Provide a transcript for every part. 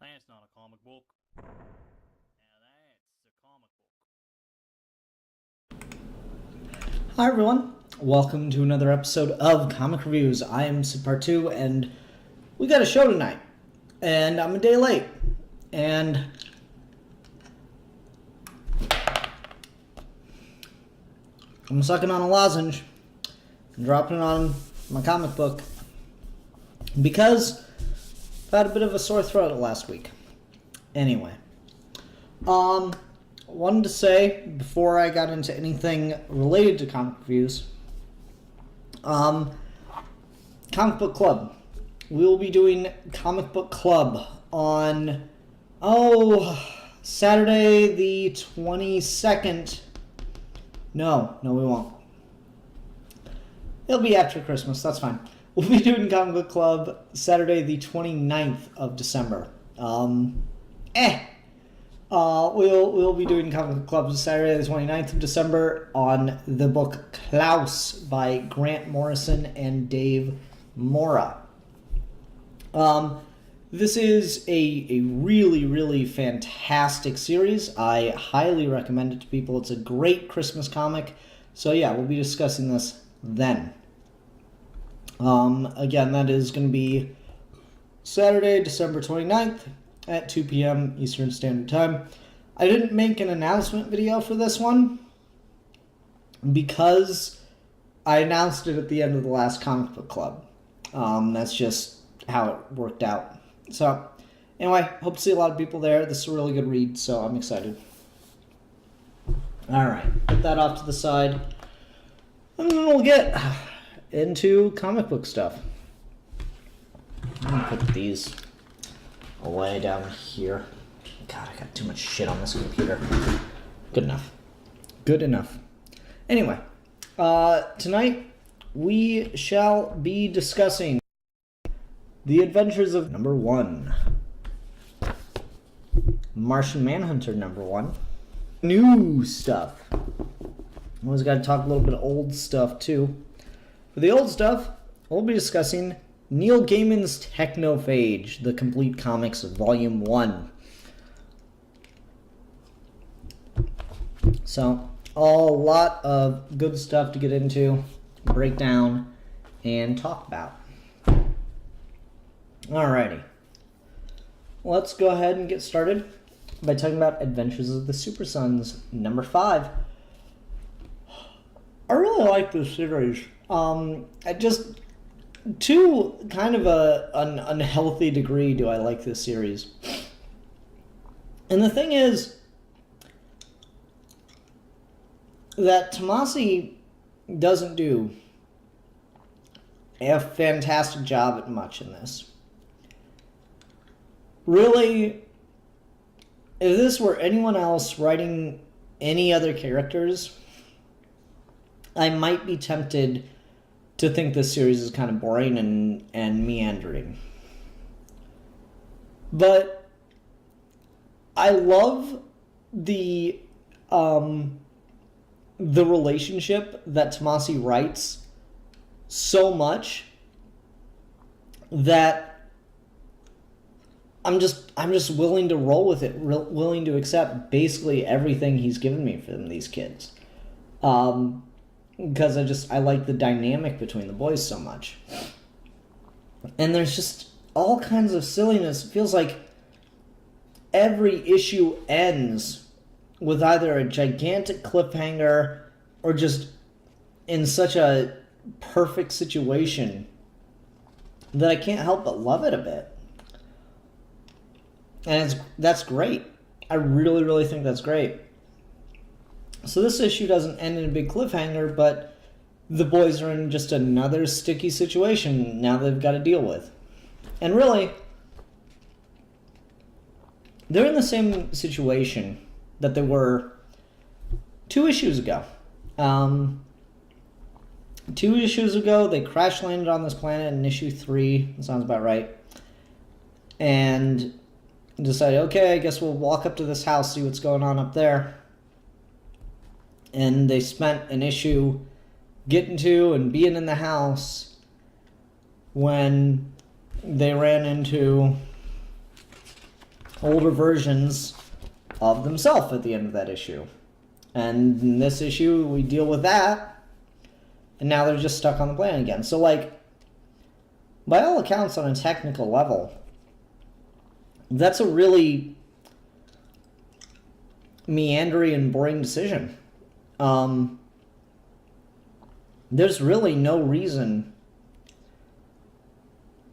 That's not a comic book. Now that's a comic book. Hi everyone, welcome to another episode of Comic Reviews. I am Sid Part 2 and we got a show tonight. And I'm a day late. And I'm sucking on a lozenge and dropping it on my comic book because I've had a bit of a sore throat last week. Anyway, wanted to say before I got into anything related to comic reviews, Comic Book Club. We will be doing Comic Book Club on Saturday the 22nd. No, we won't. It'll be after Christmas, that's fine. We'll be doing Comic Book Club Saturday the 29th of December. We'll be doing Comic Book Club Saturday the 29th of December on the book Klaus by Grant Morrison and Dave Mora. This is a really, really fantastic series. I highly recommend it to people. It's a great Christmas comic. So yeah, we'll be discussing this then. Again, that is going to be Saturday, December 29th at 2 p.m. Eastern Standard Time. I didn't make an announcement video for this one because I announced it at the end of the last Comic Book Club. That's just how it worked out. So, anyway, hope to see a lot of people there. This is a really good read, so I'm excited. Alright, put that off to the side. And then we'll get into comic book stuff. I'm going to put these away down here. God, I got too much shit on this computer. Good enough. Good enough. Anyway, tonight we shall be discussing The Adventures of number 1. Martian Manhunter number 1. New stuff. Always got to talk a little bit of old stuff too. For the old stuff, we'll be discussing Neil Gaiman's Teknophage, the complete comics of Volume 1. So, a lot of good stuff to get into, break down, and talk about. Alrighty. Let's go ahead and get started by talking about Adventures of the Supersons, number 5. I really like this series. To kind of an unhealthy degree do I like this series. And the thing is that Tomasi doesn't do a fantastic job at much in this. Really, if this were anyone else writing any other characters, I might be tempted to think this series is kind of boring and meandering. But I love the relationship that Tomasi writes so much that I'm just willing to roll with it, willing to accept basically everything he's given me from these kids. Because I like the dynamic between the boys so much. And there's just all kinds of silliness. It feels like every issue ends with either a gigantic cliffhanger or just in such a perfect situation that I can't help but love it a bit. And that's great. I really, really think that's great. So this issue doesn't end in a big cliffhanger, but the boys are in just another sticky situation now they've got to deal with. And really, they're in the same situation that they were 2 issues ago. 2 issues ago, they crash landed on this planet in issue 3. That sounds about right. And decided, okay, I guess we'll walk up to this house, see what's going on up there. And they spent an issue getting to and being in the house when they ran into older versions of themselves at the end of that issue. And in this issue, we deal with that, and now they're just stuck on the planet again. So, like, by all accounts, on a technical level, that's a really meandering and boring decision. There's really no reason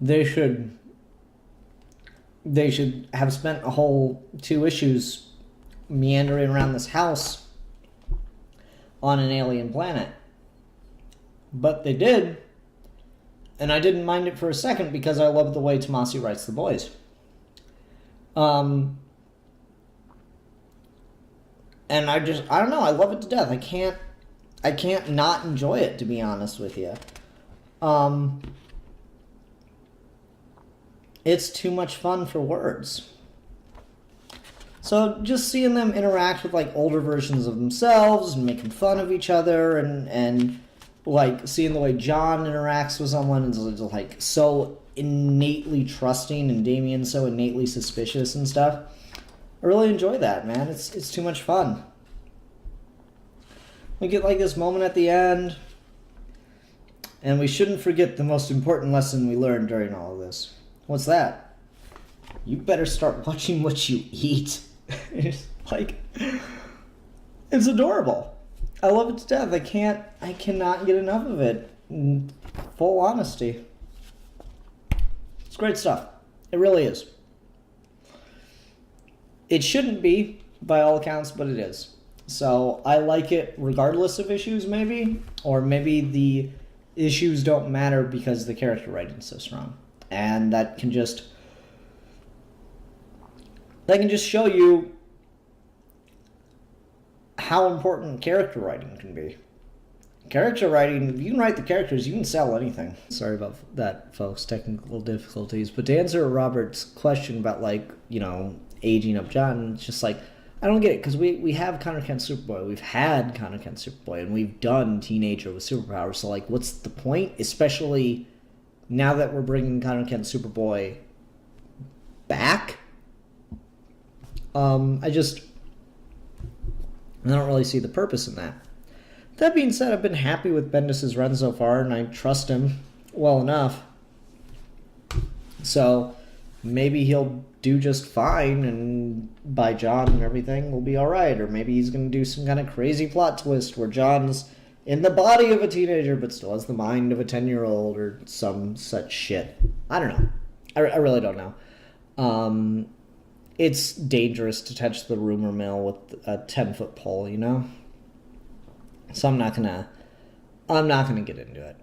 they should have spent a whole 2 issues meandering around this house on an alien planet. But they did, and I didn't mind it for a second because I love the way Tomasi writes the boys. And I don't know, I love it to death. I can't not enjoy it, to be honest with you. It's too much fun for words. So just seeing them interact with like older versions of themselves and making fun of each other and like seeing the way John interacts with someone is like so innately trusting and Damien's so innately suspicious and stuff. I really enjoy that, man. It's too much fun. We get like this moment at the end, and we shouldn't forget the most important lesson we learned during all of this. What's that? You better start watching what you eat. It's like, it's adorable. I love it to death. I cannot get enough of it. In full honesty. It's great stuff. It really is. It shouldn't be, by all accounts, but it is. So I like it regardless of issues, maybe. Or maybe the issues don't matter because the character writing is so strong. And that can just show you how important character writing can be. Character writing, if you can write the characters, you can sell anything. Sorry about that, folks, technical difficulties. But to answer Robert's question about, like, you know, aging up John, it's just like, I don't get it, because we have Connor Kent Superboy, we've had Connor Kent Superboy, and we've done Teenager with superpowers, so, like, what's the point? Especially now that we're bringing Connor Kent Superboy back, I don't really see the purpose in that. That being said, I've been happy with Bendis' run so far, and I trust him well enough. So maybe he'll do just fine, and by John and everything will be alright. Or maybe he's going to do some kind of crazy plot twist where John's in the body of a teenager but still has the mind of a 10-year-old or some such shit. I don't know. I really don't know. It's dangerous to touch the rumor mill with a 10-foot pole, you know? So I'm not gonna get into it.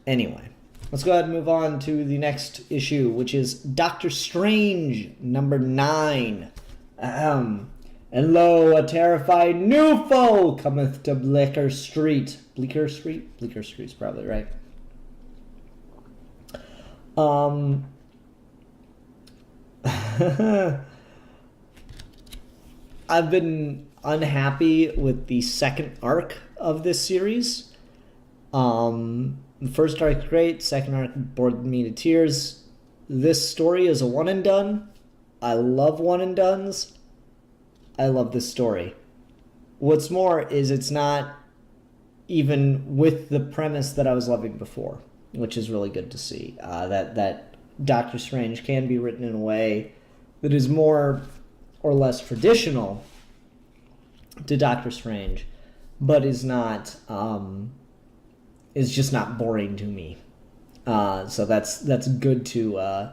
Anyway, let's go ahead and move on to the next issue, which is Doctor Strange, number 9. And lo, a terrifying new foe cometh to Bleecker Street. Bleecker Street? Bleecker Street's probably right. I've been unhappy with the second arc of this series. The first arc great, second arc bored me to tears. This story is a one and done. I love one and dones. I love this story. What's more is it's not even with the premise that I was loving before, which is really good to see. That Doctor Strange can be written in a way that is more or less traditional to Doctor Strange, but is not is just not boring to me. So that's good to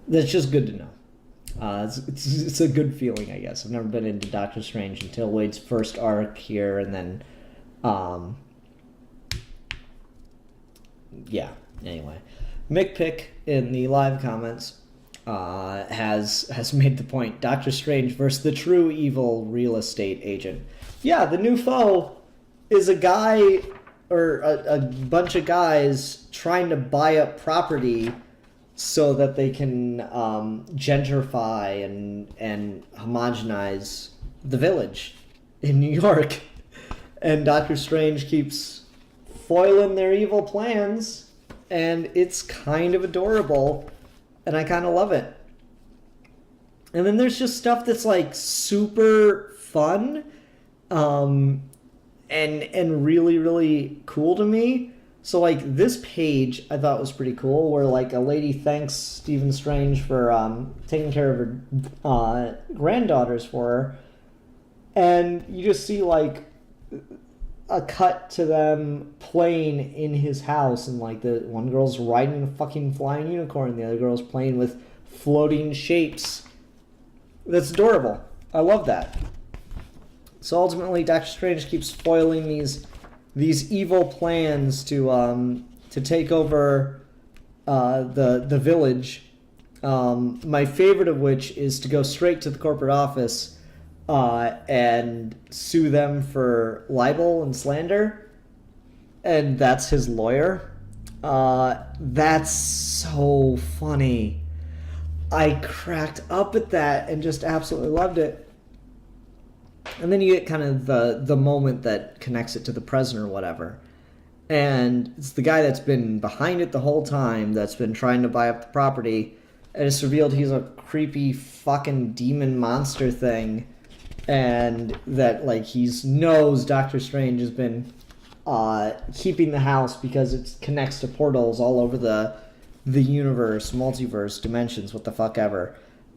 that's just good to know. It's a good feeling, I guess. I've never been into Doctor Strange until Wade's first arc here, and then yeah. Anyway, Mick Pick in the live comments has made the point: Doctor Strange versus the true evil real estate agent. Yeah, the new foe is a guy or a bunch of guys trying to buy up property so that they can gentrify and homogenize the village in New York. And Doctor Strange keeps foiling their evil plans, and it's kind of adorable. and I kind of love it. And then there's just stuff that's like super fun, and really, really cool to me. So like this page I thought was pretty cool, where like a lady thanks Stephen Strange for taking care of her granddaughters for her, and you just see like a cut to them playing in his house, and like the one girl's riding a fucking flying unicorn, the other girl's playing with floating shapes. That's adorable. I love that. So ultimately, Doctor Strange keeps foiling these evil plans to take over the village. My favorite of which is to go straight to the corporate office and sue them for libel and slander, and that's his lawyer. That's so funny. I cracked up at that and just absolutely loved it. And then you get kind of the moment that connects it to the present or whatever. And it's the guy that's been behind it the whole time, that's been trying to buy up the property, and it's revealed he's a creepy fucking demon monster thing, and that like he knows Doctor Strange has been keeping the house because it connects to portals all over the universe, multiverse, dimensions, what the fuck ever.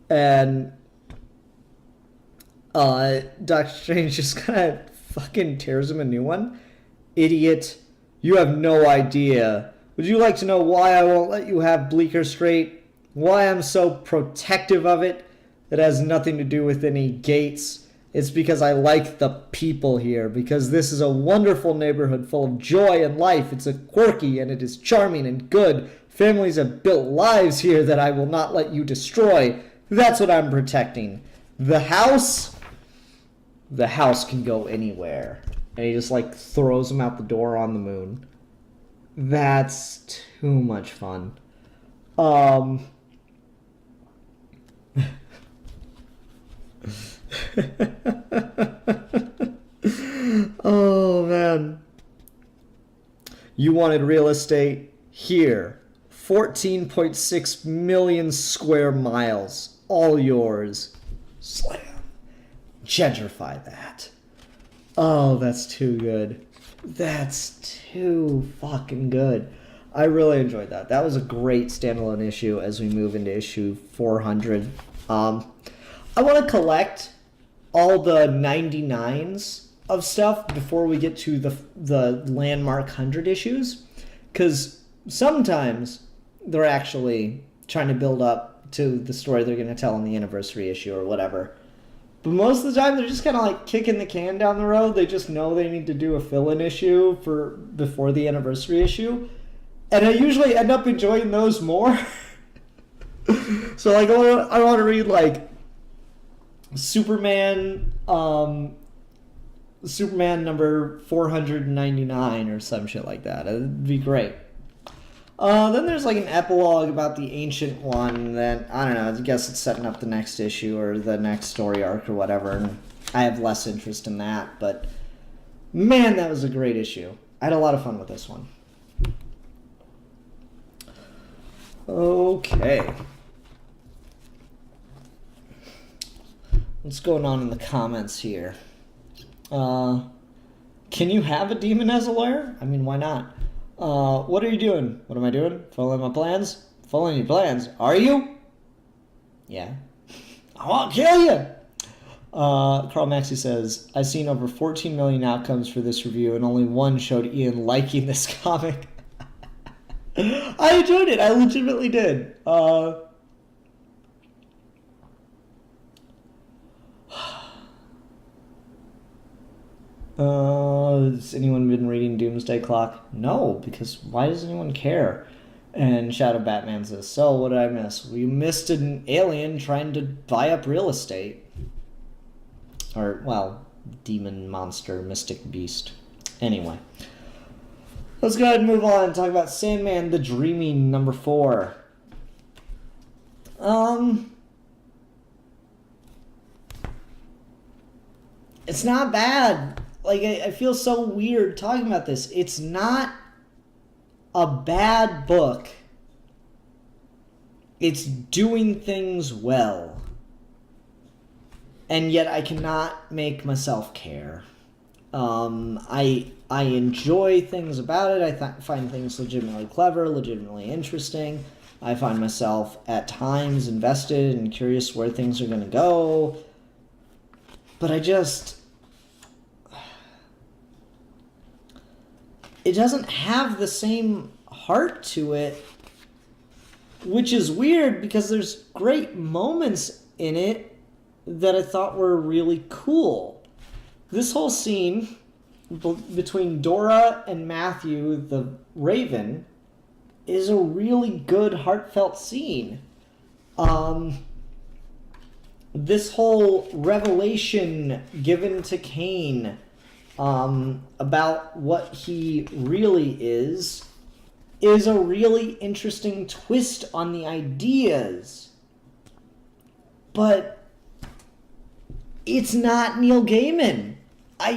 And Doctor Strange just kind of fucking tears him a new one. Idiot, you have no idea. Would you like to know why I won't let you have Bleecker Strait? Why I'm so protective of it? It has nothing to do with any gates. It's because I like the people here, because this is a wonderful neighborhood full of joy and life. It's a quirky and it is charming and good. Families have built lives here that I will not let you destroy. That's what I'm protecting. The house can go anywhere. And he just like throws him out the door on the moon. That's too much fun. Oh man. You wanted real estate? Here. 14.6 million square miles. All yours. Slam. Gentrify that. Oh, that's too good. That's too fucking good. I really enjoyed that. That was a great standalone issue as we move into issue 400. I want to collect all the 99s of stuff before we get to the landmark 100 issues, because sometimes they're actually trying to build up to the story they're going to tell in the anniversary issue or whatever. But most of the time, they're just kind of like kicking the can down the road. They just know they need to do a fill-in issue before the anniversary issue. And I usually end up enjoying those more. So like I want to read like Superman number 499 or some shit like that. It'd be great. Then there's like an epilogue about the Ancient One that, I don't know, I guess it's setting up the next issue or the next story arc or whatever, and I have less interest in that, but man, that was a great issue. I had a lot of fun with this one. Okay. What's going on in the comments here? Can you have a demon as a lawyer? I mean, why not? What are you doing? What am I doing? Following my plans? Following your plans? Are you? Yeah. I won't kill you! Carl Maxey says, I've seen over 14 million outcomes for this review, and only one showed Ian liking this comic. I enjoyed it. I legitimately did. Has anyone been reading Doomsday Clock? No, because why does anyone care? And Shadow Batman says, so what did I miss? We missed an alien trying to buy up real estate. Or, well, demon, monster, mystic beast. Anyway. Let's go ahead and move on and talk about Sandman The Dreaming, number 4. It's not bad. Like, I feel so weird talking about this. It's not a bad book. it's doing things well. And yet I cannot make myself care. I enjoy things about it. I find things legitimately clever, legitimately interesting. I find myself at times invested and curious where things are going to go. But it doesn't have the same heart to it, which is weird because there's great moments in it that I thought were really cool. This whole scene between Dora and Matthew, the Raven, is a really good, heartfelt scene. This whole revelation given to Kane about what he really is a really interesting twist on the ideas. But it's not Neil Gaiman. I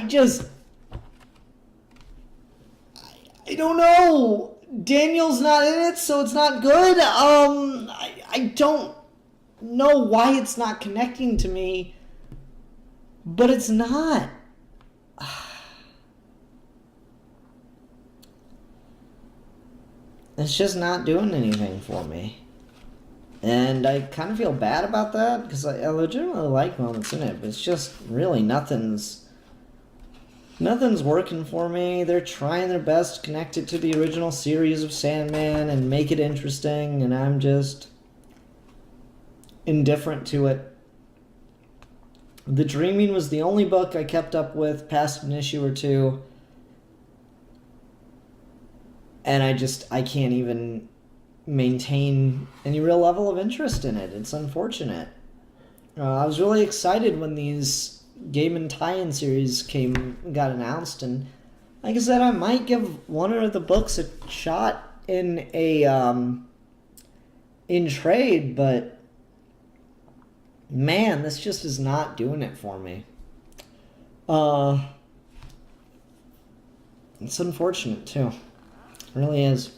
don't know. Daniel's not in it, so it's not good. I don't know why it's not connecting to me, but it's not. It's just not doing anything for me. And I kind of feel bad about that, because I legitimately like moments in it, but it's just really nothing's working for me. They're trying their best to connect it to the original series of Sandman and make it interesting, and I'm just indifferent to it. The Dreaming was the only book I kept up with past an issue or two, and I can't even maintain any real level of interest in it. It's unfortunate. I was really excited when these Gaiman tie-in series got announced, and like I said, I might give one of the books a shot in trade, but man, this just is not doing it for me. It's unfortunate too. It really is.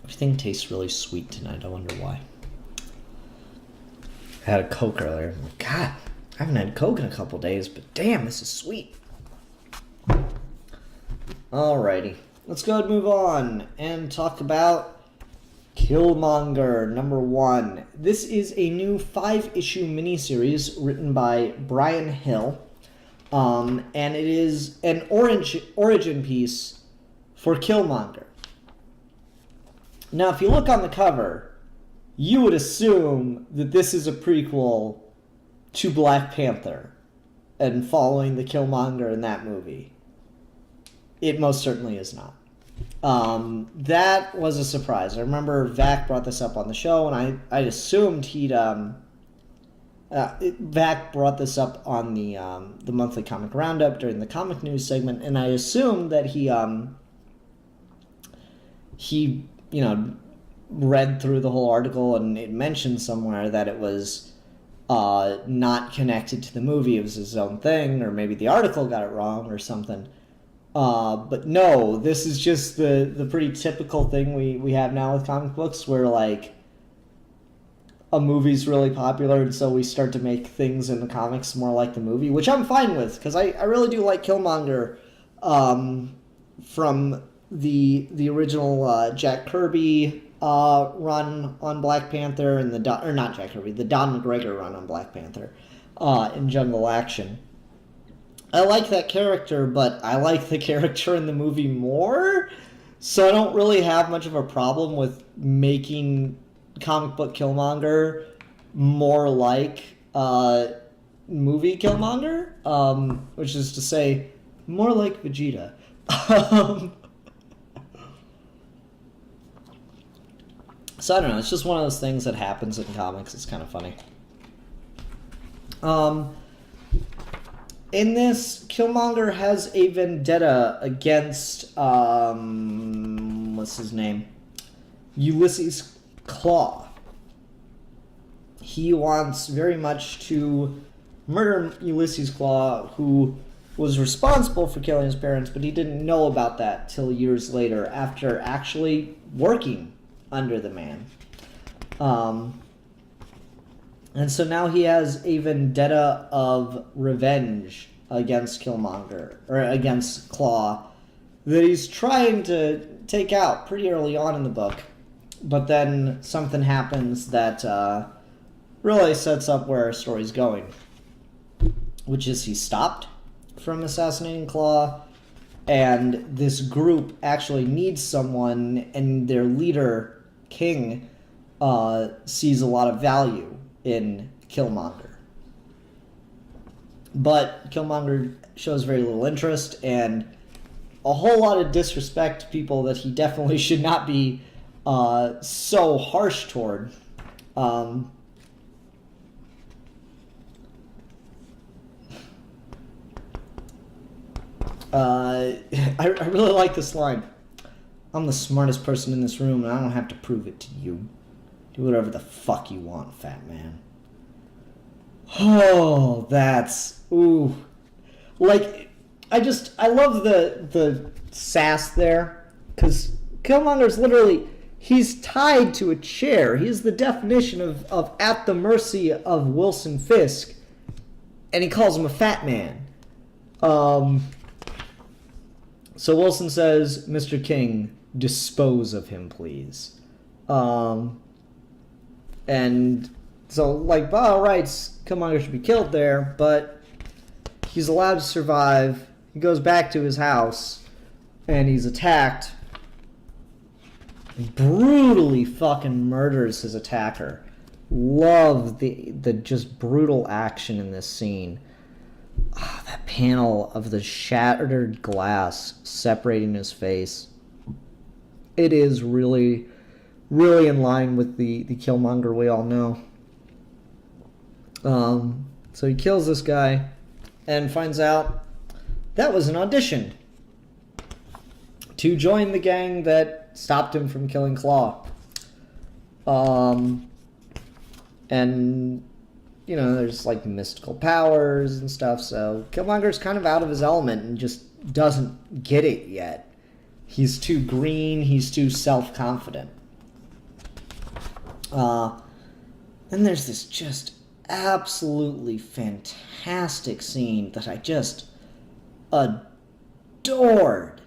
Everything tastes really sweet tonight. I wonder why. I had a Coke earlier. I'm like, God, I haven't had Coke in a couple days, but damn, this is sweet. Alrighty. Let's go ahead and move on and talk about Killmonger #1. This is a new 5-issue miniseries written by Brian Hill. And it is an origin piece for Killmonger. Now, if you look on the cover, you would assume that this is a prequel to Black Panther and following the Killmonger in that movie. It most certainly is not. That was a surprise. I remember Vac brought this up on the show, and I assumed he'd... Vac brought this up on the monthly comic roundup during the comic news segment, and I assumed that he read through the whole article, and it mentioned somewhere that it was not connected to the movie. It was his own thing, or maybe the article got it wrong or something. But no, this is just the pretty typical thing we have now with comic books, where like a movie's really popular, and so we start to make things in the comics more like the movie, which I'm fine with, because I really do like Killmonger from the original Jack Kirby run on Black Panther, and the Don McGregor run on Black Panther in Jungle Action. I like that character, but I like the character in the movie more, so I don't really have much of a problem with making comic book Killmonger more like movie Killmonger, which is to say, more like Vegeta. So I don't know, it's just one of those things that happens in comics. It's kind of funny. In this, Killmonger has a vendetta against, what's his name? Ulysses Claw. He wants very much to murder Ulysses Claw, who was responsible for killing his parents, but he didn't know about that till years later after actually working under the man. And so now he has a vendetta of revenge against Killmonger, or against Claw, that he's trying to take out pretty early on in the book. But then something happens that really sets up where our story's going. Which is he stopped from assassinating Claw, and this group actually needs someone, and their leader, King, sees a lot of value in Killmonger. But Killmonger shows very little interest and a whole lot of disrespect to people that he definitely should not be so harsh toward. I really like this line. I'm the smartest person in this room, and I don't have to prove it to you. Do whatever the fuck you want, fat man. Oh, that's... Ooh. Like, I love the sass there. Because Killmonger's literally... He's tied to a chair. He's the definition of at the mercy of Wilson Fisk. And he calls him a fat man. So Wilson says, Mr. King, dispose of him, please. And so, like, by all rights, Killmonger should be killed there, but he's allowed to survive. He goes back to his house, and he's attacked. He brutally fucking murders his attacker. Love the just brutal action in this scene. Oh, that panel of the shattered glass separating his face. It is really, really in line with the Killmonger we all know. So he kills this guy and finds out that was an audition to join the gang that stopped him from killing Claw. And, you know, there's like mystical powers and stuff, so Killmonger's kind of out of his element and just doesn't get it yet. He's too green, he's too self-confident. And there's this just absolutely fantastic scene that I just adored.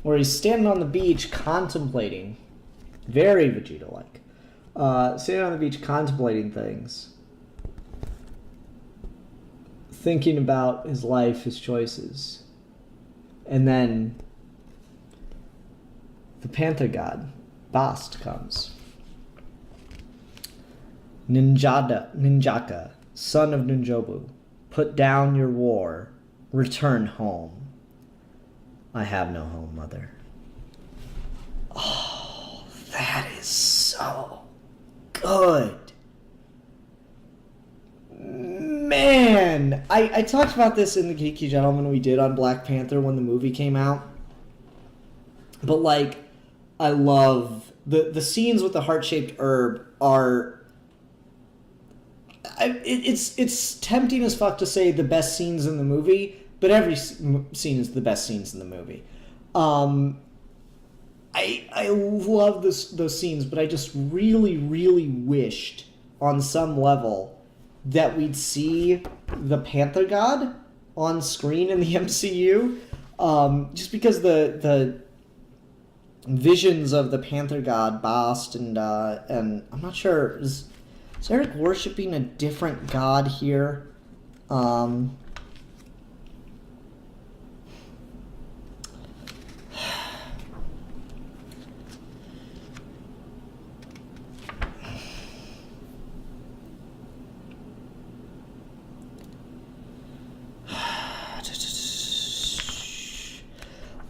Where he's standing on the beach contemplating, very Vegeta-like, standing on the beach contemplating things, thinking about his life, his choices. And then the Panther God, Bast, comes. Ninjaka, son of Ninjobu, put down your war, return home. I have no home, mother. Oh, that is so good. Man, I talked about this in the Geeky Gentleman we did on Black Panther when the movie came out. But, like, I love... The scenes with the heart-shaped herb are... It's tempting as fuck to say the best scenes in the movie, but every scene is the best scenes in the movie. I love those scenes, but I just really, really wished on some level that we'd see the Panther God on screen in the MCU. Just because the visions of the Panther God, Bast, and I'm not sure, is Eric worshipping a different god here?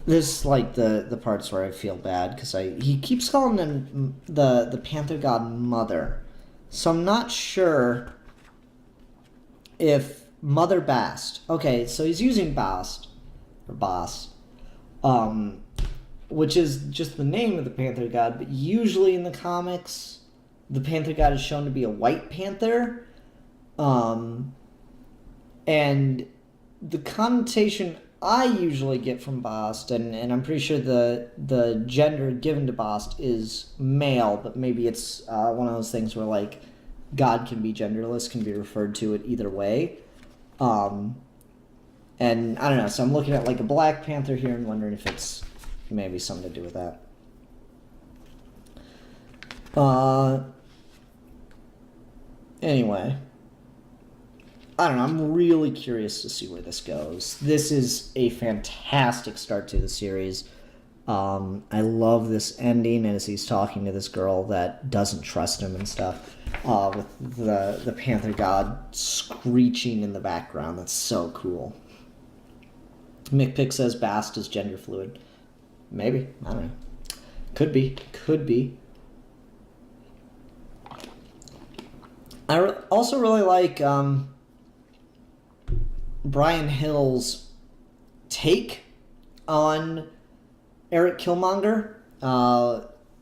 This is like the parts where I feel bad because he keeps calling them the Panther God Mother, so I'm not sure if Mother Bast. Okay, so he's using Bast or Bast, which is just the name of the Panther God, but usually in the comics, the Panther God is shown to be a white panther, and the connotation I usually get from Bast, and I'm pretty sure the gender given to Bast is male, but maybe it's one of those things where like God can be genderless, can be referred to it either way. And I don't know, so I'm looking at like a Black Panther here and wondering if it's maybe something to do with that. Anyway, I don't know, I'm really curious to see where this goes. This is a fantastic start to the series. I love this ending as he's talking to this girl that doesn't trust him and stuff. With the Panther God screeching in the background. That's so cool. McPick says Bast is gender fluid. Maybe. I don't know. Could be. Could be. I also really like Brian Hill's take on Eric Killmonger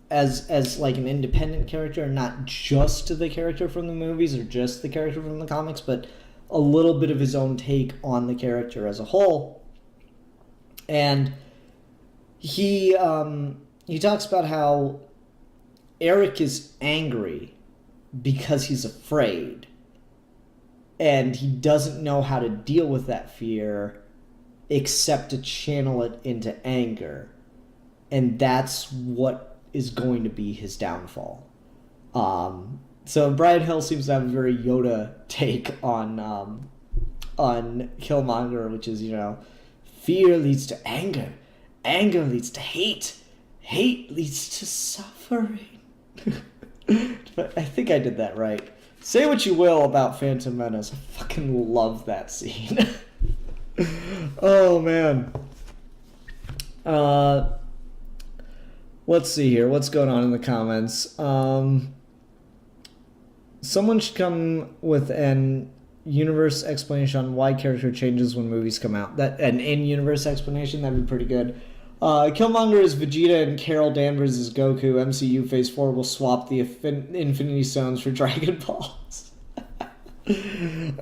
as like an independent character, not just the character from the movies or just the character from the comics, but a little bit of his own take on the character as a whole. And he talks about how Eric is angry because he's afraid, and he doesn't know how to deal with that fear except to channel it into anger, and that's what is going to be his downfall. So Brian Hill seems to have a very Yoda take on Killmonger, which is, you know, fear leads to anger, anger leads to hate, hate leads to suffering. But I think I did that right. Say what you will about Phantom Menace, I fucking love that scene. Oh, man. Let's see here. What's going on in the comments? Someone should come with an universe explanation on why character changes when movies come out. An in-universe explanation, that'd be pretty good. Killmonger is Vegeta and Carol Danvers is Goku. MCU Phase 4 will swap the Infinity Stones for Dragon Balls.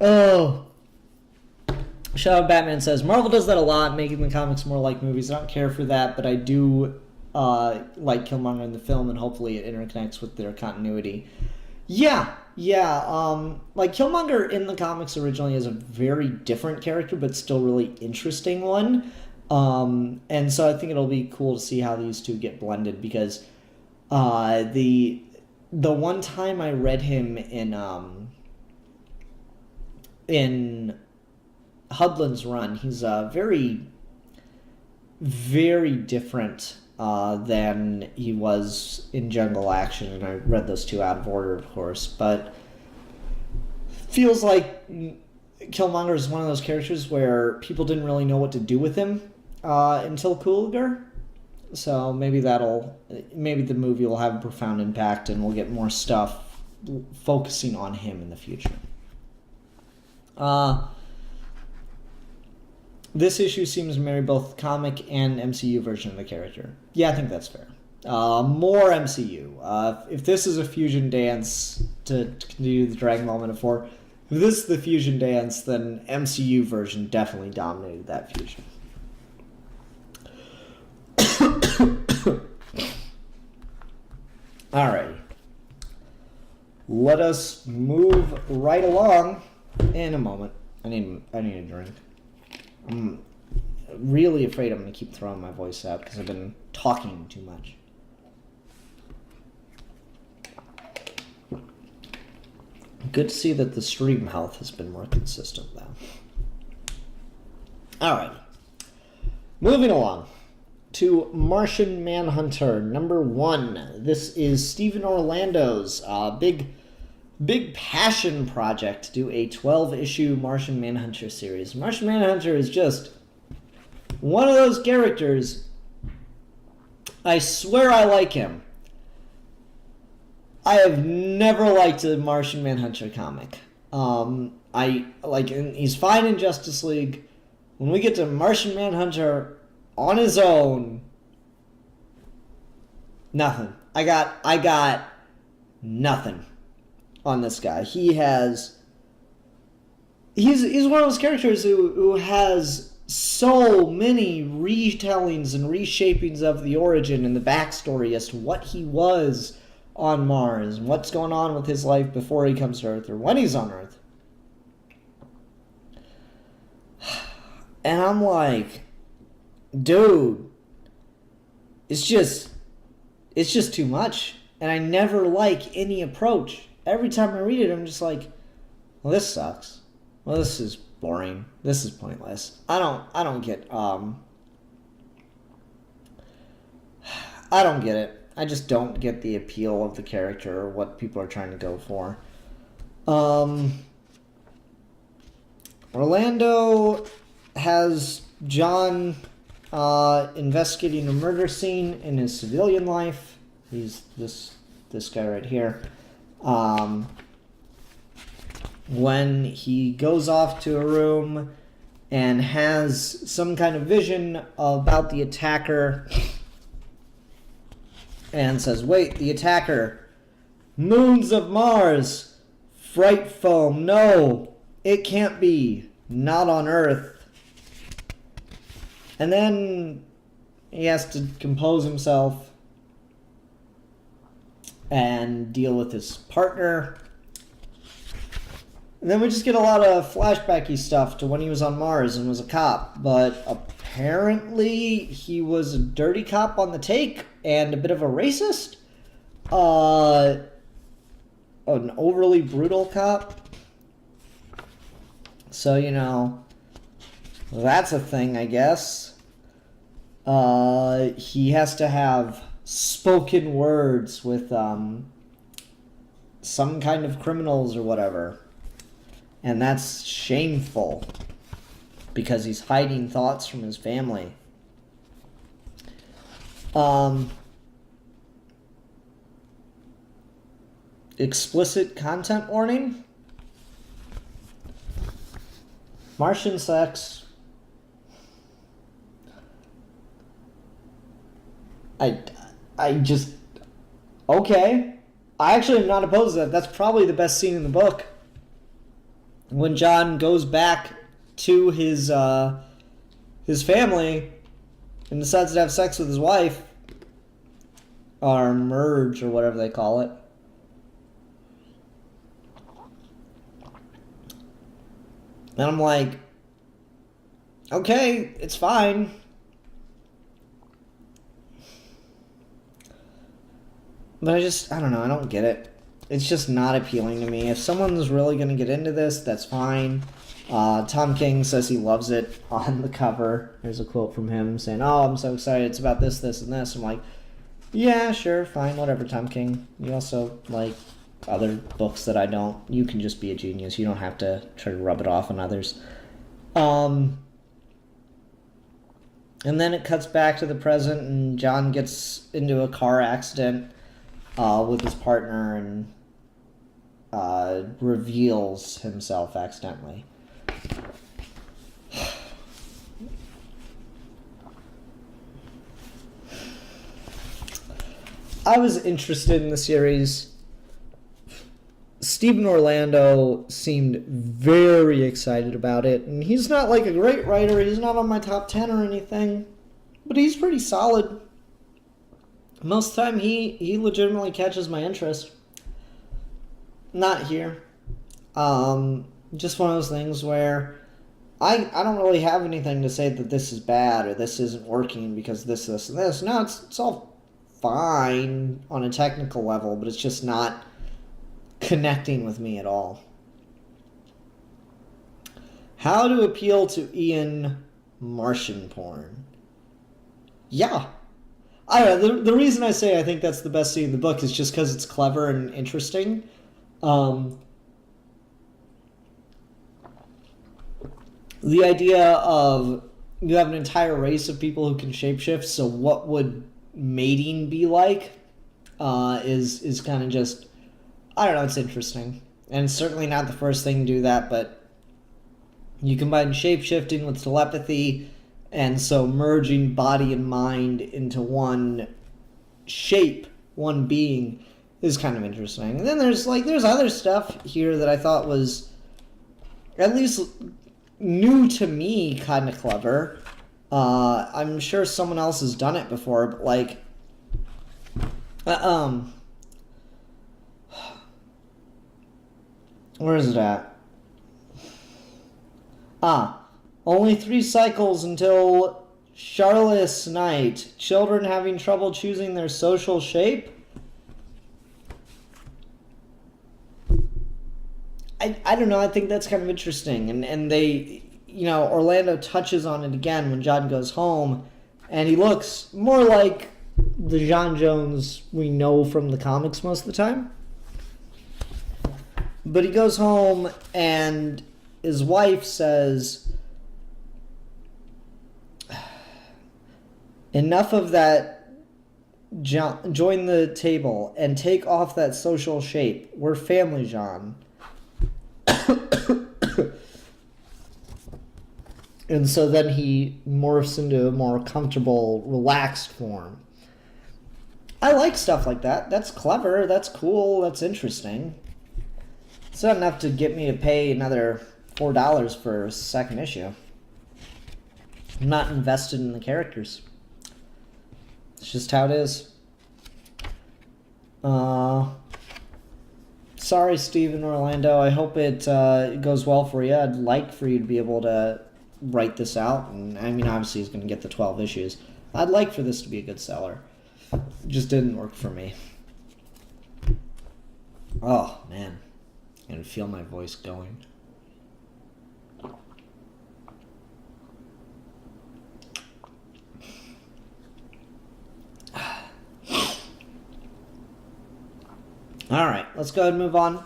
Oh. Shadow Batman says, Marvel does that a lot, making the comics more like movies. I don't care for that, but I do like Killmonger in the film, and hopefully it interconnects with their continuity. Yeah. Like Killmonger in the comics originally is a very different character, but still really interesting one. And so I think it'll be cool to see how these two get blended, because the one time I read him in Hudlin's run, he's very, very different than he was in Jungle Action, and I read those two out of order, of course, but feels like Killmonger is one of those characters where people didn't really know what to do with him until Cooliger. So maybe the movie will have a profound impact, and we'll get more stuff focusing on him in the future. This issue seems to marry both comic and MCU version of the character. Yeah, I think that's fair. More MCU. If this is a fusion dance to continue the Dragon Ball metaphor, if this is the fusion dance, then MCU version definitely dominated that fusion. Alright. Let us move right along in a moment. I need a drink. I'm really afraid I'm going to keep throwing my voice out because I've been talking too much. Good to see that the stream health has been more consistent, though. Alright. Moving along to Martian Manhunter #1. This is Stephen Orlando's big passion project to do a 12-issue Martian Manhunter series. Martian Manhunter is just one of those characters. I swear I like him. I have never liked a Martian Manhunter comic. He's fine in Justice League. When we get to Martian Manhunter on his own, nothing. I got nothing on this guy. He has he's one of those characters who has so many retellings and reshapings of the origin and the backstory as to what he was on Mars and what's going on with his life before he comes to Earth or when he's on Earth. And I'm like, dude, it's just too much. And I never like any approach. Every time I read it, I'm just like, well, this sucks. Well, this is boring. This is pointless. I don't get it. I just don't get the appeal of the character or what people are trying to go for. Orlando has John investigating a murder scene in his civilian life. He's this guy right here. When he goes off to a room and has some kind of vision about the attacker and says, wait, the attacker, moons of Mars, fright foam, no, it can't be, not on Earth. And then he has to compose himself and deal with his partner. And then we just get a lot of flashbacky stuff to when he was on Mars and was a cop. But apparently he was a dirty cop on the take and a bit of a racist. An overly brutal cop. So, you know, that's a thing, I guess. He has to have spoken words with some kind of criminals or whatever. And that's shameful because he's hiding thoughts from his family. Explicit content warning. Martian sex. I just... Okay. I actually am not opposed to that. That's probably the best scene in the book. When John goes back to his family and decides to have sex with his wife, or merge, or whatever they call it. And I'm like, okay, it's fine. But I don't know, I don't get it. It's just not appealing to me. If someone's really going to get into this, that's fine. Tom King says he loves it on the cover. There's a quote from him saying, oh, I'm so excited. It's about this, this, and this. I'm like, yeah, sure, fine, whatever, Tom King. You also like other books that I don't. You can just be a genius. You don't have to try to rub it off on others. And then it cuts back to the present, and John gets into a car accident with his partner and reveals himself accidentally. I was interested in the series. Stephen Orlando seemed very excited about it, and he's not like a great writer. He's not on my top 10 or anything, but he's pretty solid. Most of the time, he legitimately catches my interest. Not here. Just one of those things where I don't really have anything to say that this is bad or this isn't working because this, and this. No, it's all fine on a technical level, but it's just not connecting with me at all. How to appeal to Ian Martian porn. Yeah. I don't know, the reason I say I think that's the best scene in the book is just because it's clever and interesting. The idea of you have an entire race of people who can shapeshift, so what would mating be like is kind of just, I don't know, it's interesting. And it's certainly not the first thing to do that, but you combine shapeshifting with telepathy, and so merging body and mind into one shape, one being, is kind of interesting. And then there's other stuff here that I thought was at least new to me, kind of clever. I'm sure someone else has done it before, but like, where is it at? Only 3 cycles until Charlotte's night. Children having trouble choosing their social shape? I don't know. I think that's kind of interesting. And they, Orlando touches on it again when John goes home, and he looks more like the John Jones we know from the comics most of the time. But he goes home, and his wife says, enough of that, join the table and take off that social shape. We're family, John. And so then he morphs into a more comfortable, relaxed form. I like stuff like that. That's clever. That's cool. That's interesting. It's not enough to get me to pay another $4 for a second issue. I'm not invested in the characters. It's just how it is. Sorry, Steve and Orlando. I hope it goes well for you. I'd like for you to be able to write this out. And I mean, obviously he's going to get the 12 issues. I'd like for this to be a good seller. It just didn't work for me. Oh, man. I can feel my voice going. Alright, let's go ahead and move on.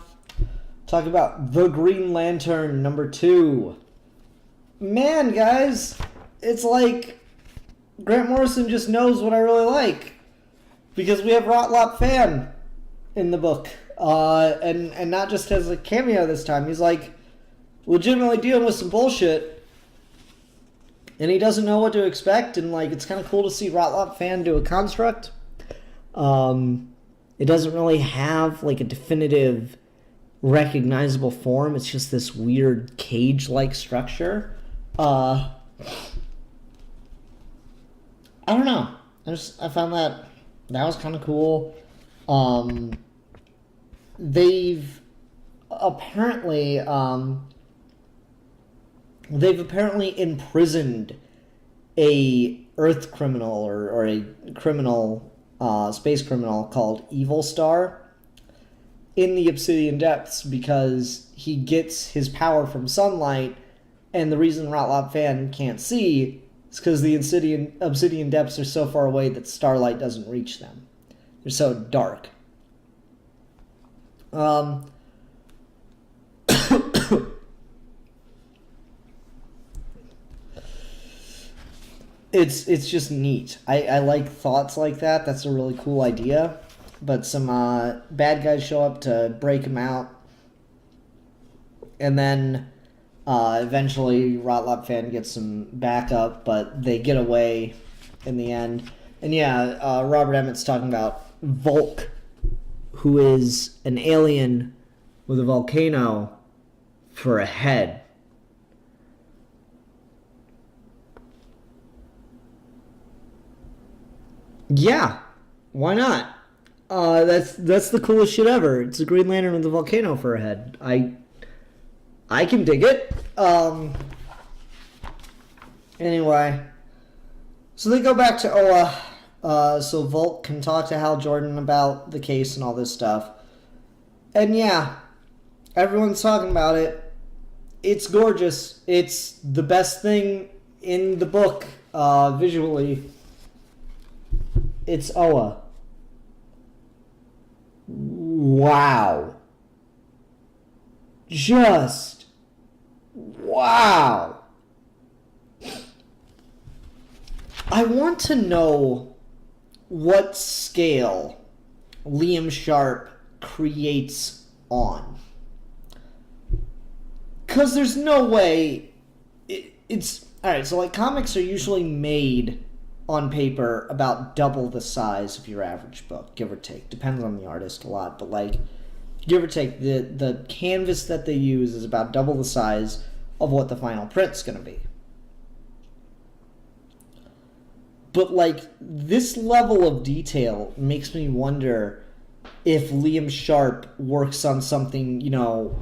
Talk about The Green Lantern #2. Man, guys, it's like Grant Morrison just knows what I really like. Because we have Rotlop Fan in the book. And not just as a cameo this time. He's like legitimately dealing with some bullshit. And he doesn't know what to expect. And like it's kind of cool to see Rotlop Fan do a construct. It doesn't really have like a definitive recognizable form. It's just this weird cage-like structure. I don't know. I found that was kind of cool. They've apparently imprisoned a Earth criminal or a criminal, space criminal called Evil Star in the Obsidian Depths because he gets his power from sunlight, and the reason Rotlop Fan can't see is because the Obsidian Depths are so far away that starlight doesn't reach them. They're so dark. It's just neat. I like thoughts like that. That's a really cool idea. But some bad guys show up to break him out. And then eventually Rotlop Fan gets some backup, but they get away in the end. And yeah, Robert Emmett's talking about Volk, who is an alien with a volcano for a head. Yeah, why not? That's the coolest shit ever. It's a Green Lantern with a volcano for a head. I can dig it. Anyway, so they go back to Oa, so Volk can talk to Hal Jordan about the case and all this stuff. And yeah, everyone's talking about it. It's gorgeous. It's the best thing in the book, visually. It's Oa. Wow. Just wow. I want to know what scale Liam Sharp creates on. Because there's no way it's... Alright, so like comics are usually made on paper about double the size of your average book, give or take. Depends on the artist a lot, but like give or take, the canvas that they use is about double the size of what the final print's going to be. But, like, this level of detail makes me wonder if Liam Sharp works on something, you know,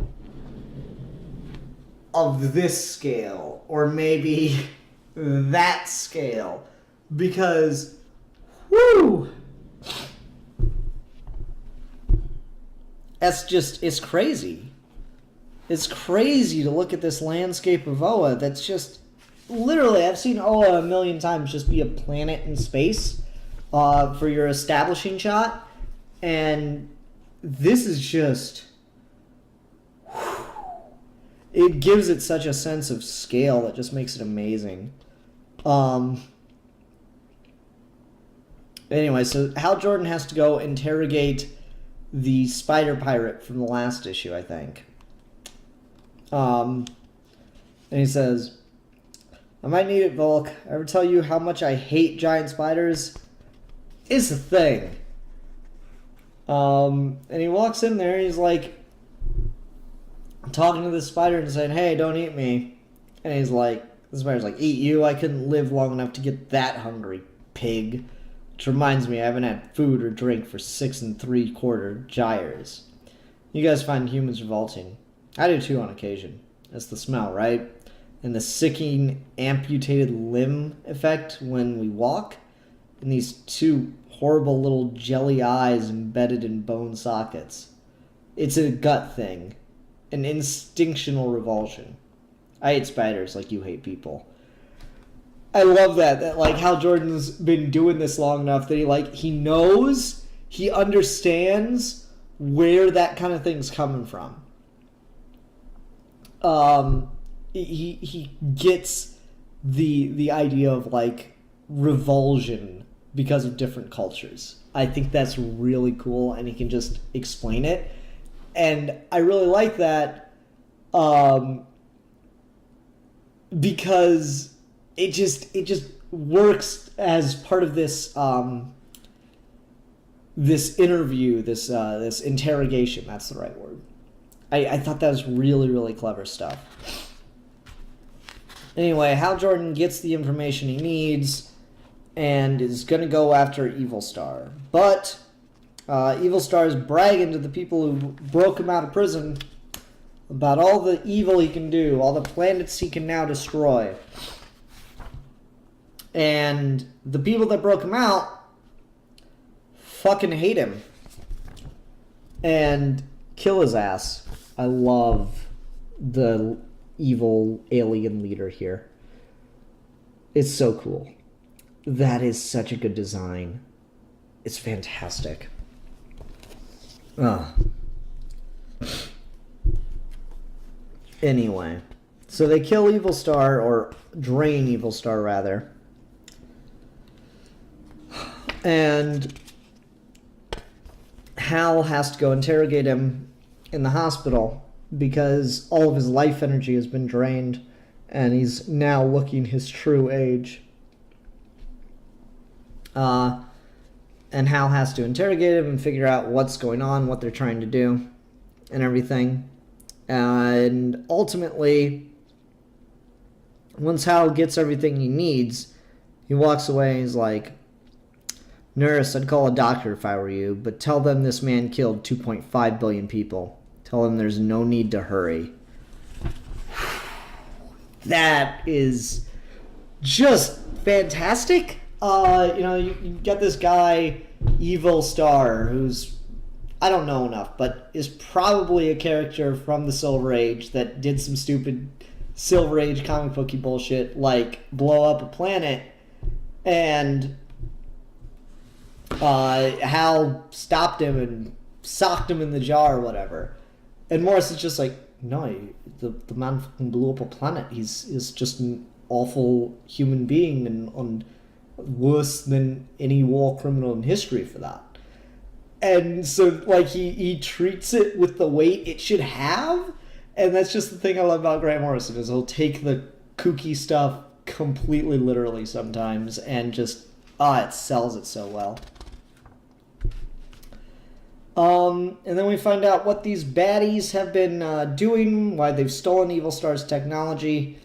of this scale, or maybe that scale. Because, whoo! It's crazy. It's crazy to look at this landscape of Oa that's just, literally, I've seen Oa a million times just be a planet in space for your establishing shot. And this is just, it gives it such a sense of scale that just makes it amazing. Anyway, so Hal Jordan has to go interrogate the spider pirate from the last issue, I think. And he says, I might need it, Volk. Ever tell you how much I hate giant spiders? It's a thing. And he walks in there and he's like talking to the spider and saying, hey, don't eat me. And he's like, the spider's like, eat you? I couldn't live long enough to get that hungry, pig. Which reminds me, I haven't had food or drink for 6 3/4 gyres. You guys find humans revolting. I do too on occasion. That's the smell, right? And the sicking amputated limb effect when we walk. And these two horrible little jelly eyes embedded in bone sockets. It's a gut thing. An instinctual revulsion. I hate spiders like you hate people. I love that like Hal Jordan's been doing this long enough that he knows, he understands where that kind of thing's coming from. He gets the idea of like revulsion because of different cultures. I think that's really cool, and he can just explain it. And I really like that because it just works as part of this this interview, this interrogation. That's the right word. I thought that was really, really clever stuff. Anyway, Hal Jordan gets the information he needs and is going to go after Evil Star. But Evil Star is bragging to the people who broke him out of prison about all the evil he can do, all the planets he can now destroy. And the people that broke him out fucking hate him and kill his ass. I love the evil alien leader here. It's so cool. That is such a good design. It's fantastic. Anyway, so they kill Evil Star, or drain Evil Star rather. And Hal has to go interrogate him in the hospital because all of his life energy has been drained and he's now looking his true age. And Hal has to interrogate him and figure out what's going on, what they're trying to do, and everything. And ultimately, once Hal gets everything he needs, he walks away and he's like, Nurse, I'd call a doctor if I were you, but tell them this man killed 2.5 billion people. Tell them there's no need to hurry. That is just fantastic. You got this guy, Evil Star, who's, I don't know enough, but is probably a character from the Silver Age that did some stupid Silver Age comic booky bullshit, like blow up a planet, and Hal stopped him and socked him in the jaw or whatever. And Morris is just like, no, the man fucking blew up a planet. He's just an awful human being and worse than any war criminal in history for that. And so, like, he treats it with the weight it should have. And that's just the thing I love about Grant Morrison, is he'll take the kooky stuff completely literally sometimes and just, it sells it so well. And then we find out what these baddies have been doing, why they've stolen Evil Star's technology,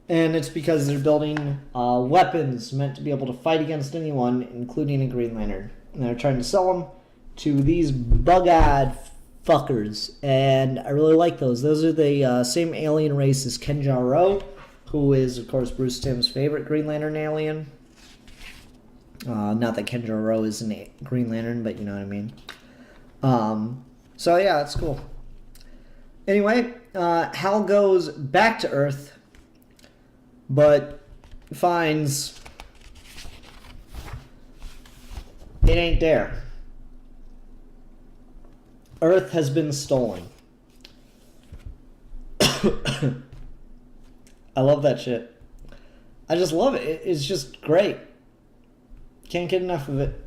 and it's because they're building weapons meant to be able to fight against anyone, including a Green Lantern. And they're trying to sell them to these bug-eyed fuckers, and I really like those. Those are the same alien race as Kenjaro, who is, of course, Bruce Timm's favorite Green Lantern alien. Not that Kenjaro is a Green Lantern, but you know what I mean. So yeah, that's cool. Anyway, Hal goes back to Earth, but finds it ain't there. Earth has been stolen. I love that shit. I just love it. It's just great. Can't get enough of it.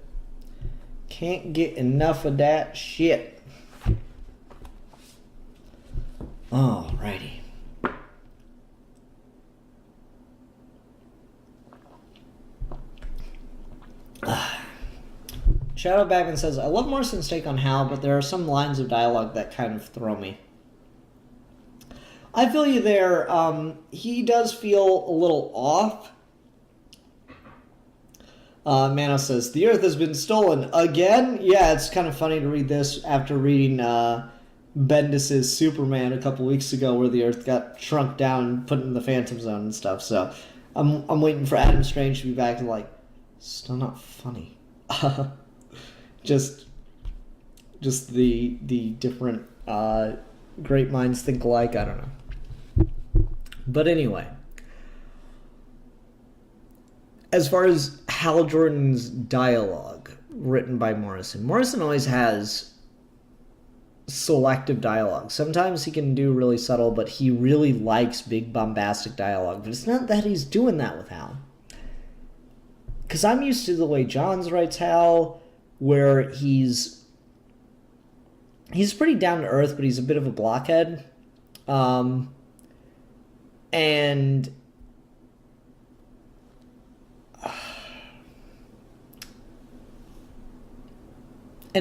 Can't get enough of that shit. Alrighty. Shadow Bagman says, I love Morrison's take on Hal, but there are some lines of dialogue that kind of throw me. I feel you there. He does feel a little off. Mano says, the Earth has been stolen again? Yeah, it's kind of funny to read this after reading Bendis' Superman a couple weeks ago, where the Earth got shrunk down and put in the Phantom Zone and stuff. So I'm waiting for Adam Strange to be back and like, still not funny. just the different great minds think alike. I don't know. But anyway, as far as Hal Jordan's dialogue written by Morrison always has selective dialogue. Sometimes he can do really subtle, but he really likes big bombastic dialogue. But it's not that he's doing that with Hal. Because I'm used to the way Johns writes Hal, where he's pretty down to earth, but he's a bit of a blockhead. And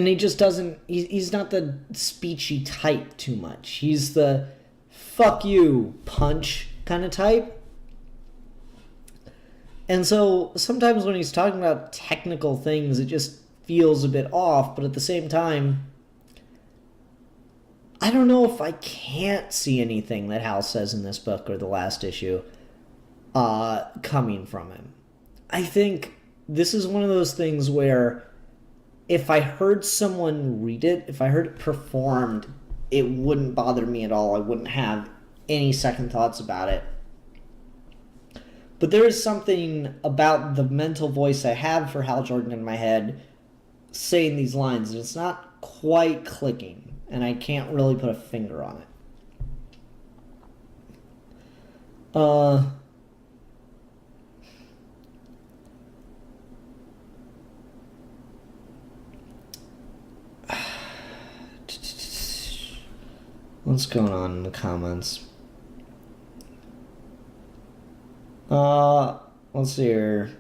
he just doesn't, he's not the speechy type too much. He's the fuck you punch kind of type. And so sometimes when he's talking about technical things, it just feels a bit off. But at the same time, I don't know if I can't see anything that Hal says in this book or the last issue coming from him. I think this is one of those things where if I heard someone read it, if I heard it performed, it wouldn't bother me at all. I wouldn't have any second thoughts about it. But there is something about the mental voice I have for Hal Jordan in my head saying these lines, and it's not quite clicking, and I can't really put a finger on it. What's going on in the comments? Let's see here.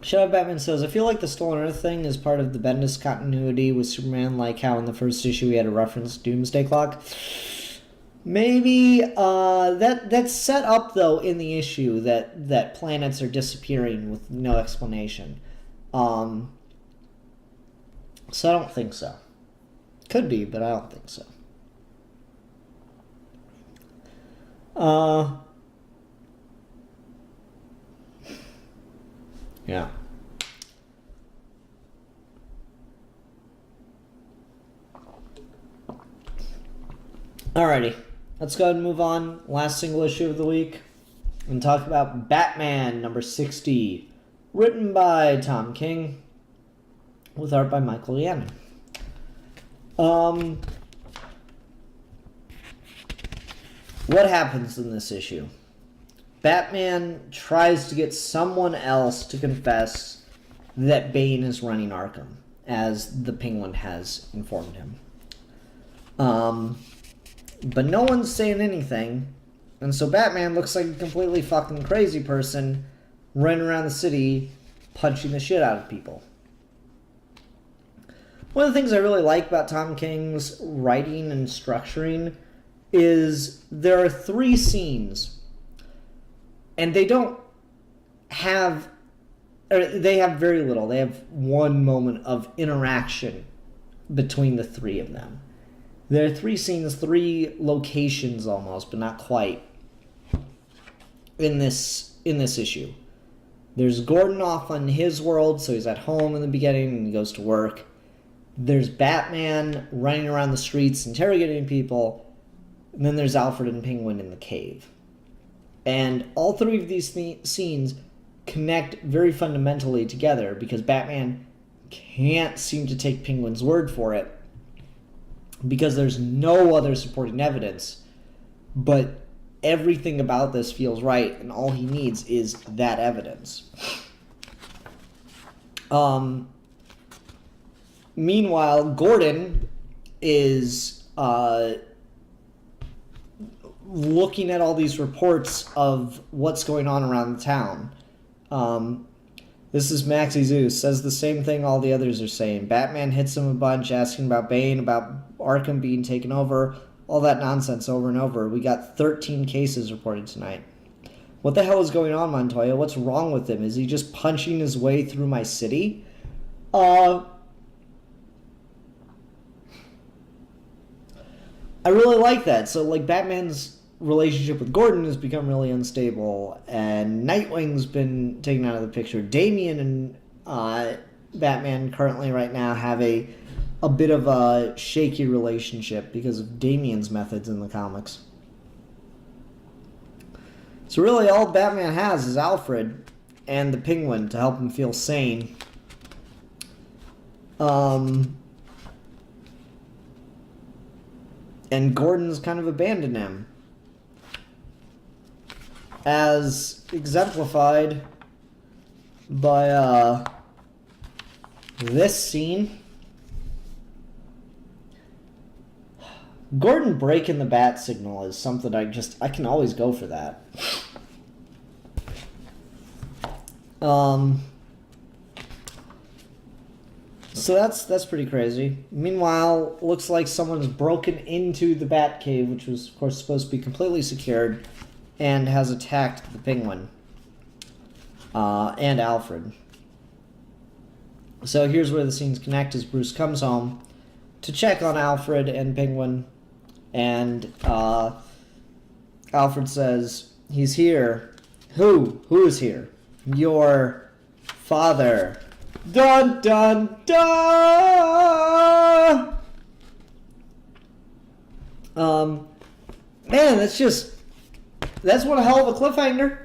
Shadow Batman says, I feel like the Stolen Earth thing is part of the Bendis continuity with Superman, like how in the first issue we had a reference to Doomsday Clock. Maybe, that's set up, though, in the issue that planets are disappearing with no explanation. So I don't think so. Could be, but I don't think so. Yeah. Alrighty. Let's go ahead and move on. Last single issue of the week. And talk about Batman number 60. Written by Tom King. With art by Michael Yannon. What happens in this issue? Batman tries to get someone else to confess that Bane is running Arkham, as the Penguin has informed him. But no one's saying anything, and so Batman looks like a completely fucking crazy person running around the city punching the shit out of people. One of the things I really like about Tom King's writing and structuring is there are 3 scenes, and they don't have, or they have very little. They have one moment of interaction between the 3 of them. There are 3 scenes, 3 locations almost, but not quite, in this issue. There's Gordon off on his world, so he's at home in the beginning and he goes to work. There's Batman running around the streets interrogating people, and then there's Alfred and Penguin in the cave. And all 3 of these scenes connect very fundamentally together because Batman can't seem to take Penguin's word for it because there's no other supporting evidence. But everything about this feels right, and all he needs is that evidence. Meanwhile, Gordon is looking at all these reports of what's going on around the town. This is Maxie Zeus, says the same thing all the others are saying. Batman hits him a bunch, asking about Bane, about Arkham being taken over, all that nonsense over and over. We got 13 cases reported tonight. What the hell is going on, Montoya? What's wrong with him? Is he just punching his way through my city? I really like that. So, like, Batman's relationship with Gordon has become really unstable, and Nightwing's been taken out of the picture. Damian and Batman currently right now have a bit of a shaky relationship because of Damian's methods in the comics. So really all Batman has is Alfred and the Penguin to help him feel sane. And Gordon's kind of abandoned him, as exemplified by this scene. Gordon breaking the bat signal is something I can always go for that. So that's pretty crazy. Meanwhile, looks like someone's broken into the Batcave, which was, of course, supposed to be completely secured, and has attacked the Penguin and Alfred. So here's where the scenes connect as Bruce comes home to check on Alfred and Penguin, and Alfred says, he's here. Who? Who is here? Your father. Dun dun dun! Man, that's one hell of a cliffhanger.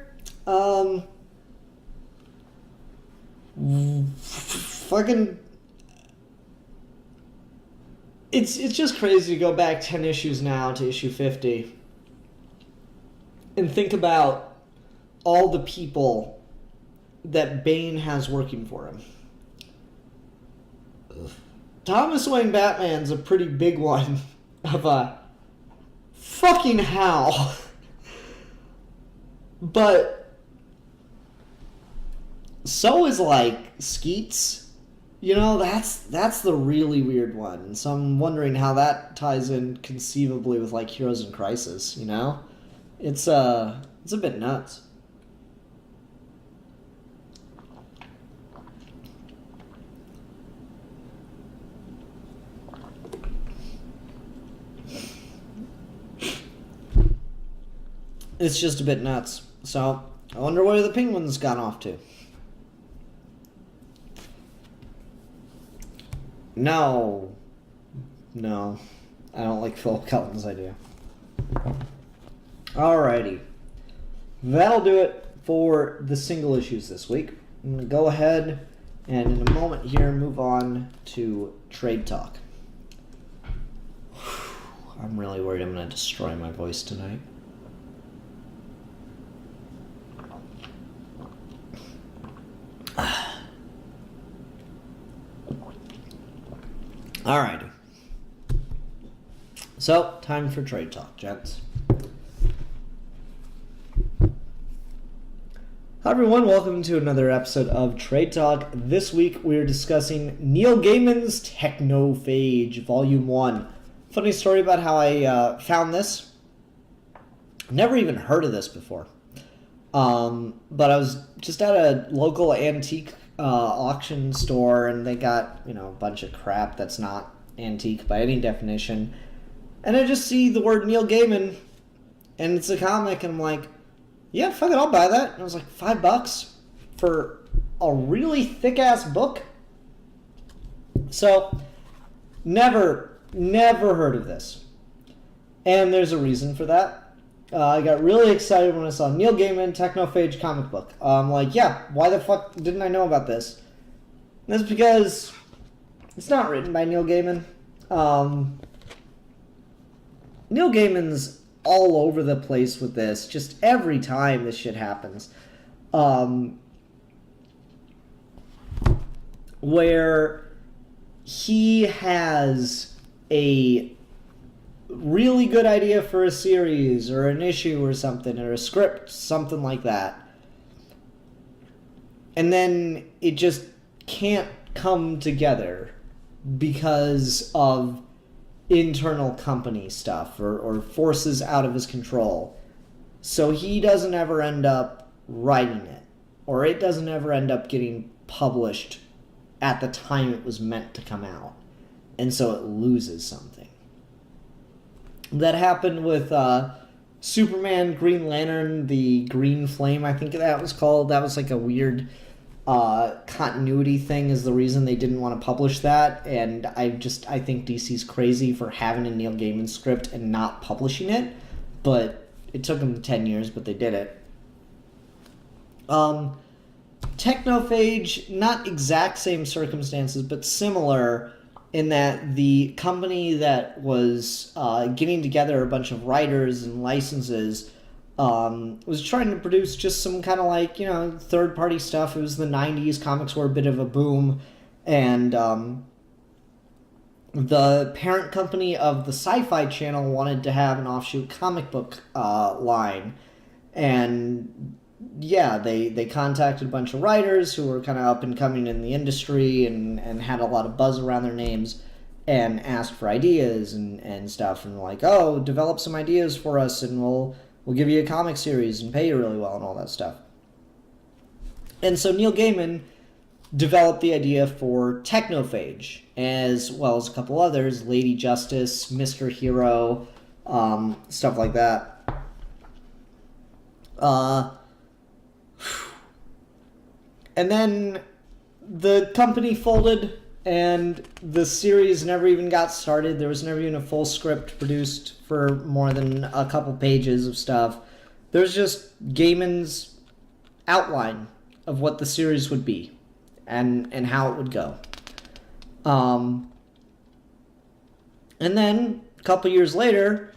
Fucking, it's just crazy to go back 10 issues now to issue 50 and think about all the people that Bane has working for him. Thomas Wayne Batman's a pretty big one of a fucking how. But so is like Skeets. You know, that's the really weird one. So I'm wondering how that ties in conceivably with like Heroes in Crisis, you know? It's a bit nuts. It's just a bit nuts. So, I wonder where the Penguin's gone off to. No. I don't like Philip Kelton's idea. Alrighty. That'll do it for the single issues this week. I'm going to go ahead and in a moment here move on to Trade Talk. I'm really worried I'm going to destroy my voice tonight. Alrighty. So, time for Trade Talk, gents. How everyone, welcome to another episode of Trade Talk. This week we're discussing Neil Gaiman's Teknophage, Volume 1. Funny story about how I found this. Never even heard of this before. But I was just at a local antique auction store, and they got, a bunch of crap that's not antique by any definition. And I just see the word Neil Gaiman, and it's a comic, and I'm like, yeah, fuck it, I'll buy that. And it was like $5 for a really thick-ass book. So, never heard of this. And there's a reason for that. I got really excited when I saw Neil Gaiman, Teknophage comic book. I'm like, yeah, why the fuck didn't I know about this? And that's because it's not written by Neil Gaiman. Neil Gaiman's all over the place with this, just every time this shit happens. Where he has a really good idea for a series or an issue or something, or a script, something like that. And then it just can't come together because of internal company stuff or forces out of his control. So he doesn't ever end up writing it, or it doesn't ever end up getting published at the time it was meant to come out. And so it loses something. That happened with Superman, Green Lantern, the Green Flame, I think that was called. That was like a weird continuity thing is the reason they didn't want to publish that. And I think DC's crazy for having a Neil Gaiman script and not publishing it. But it took them 10 years, but they did it. Teknophage, not exact same circumstances, but similar in that the company that was getting together a bunch of writers and licenses was trying to produce just some kind of like, third-party stuff. It was the 90s. Comics were a bit of a boom. And the parent company of the Sci-Fi Channel wanted to have an offshoot comic book line. And yeah, they contacted a bunch of writers who were kind of up and coming in the industry and had a lot of buzz around their names and asked for ideas and stuff. And like, oh, develop some ideas for us and we'll give you a comic series and pay you really well and all that stuff. And so Neil Gaiman developed the idea for Teknophage, as well as a couple others, Lady Justice, Mr. Hero, stuff like that. And then the company folded, and the series never even got started. There was never even a full script produced for more than a couple pages of stuff. There was just Gaiman's outline of what the series would be and how it would go. And then, a couple years later,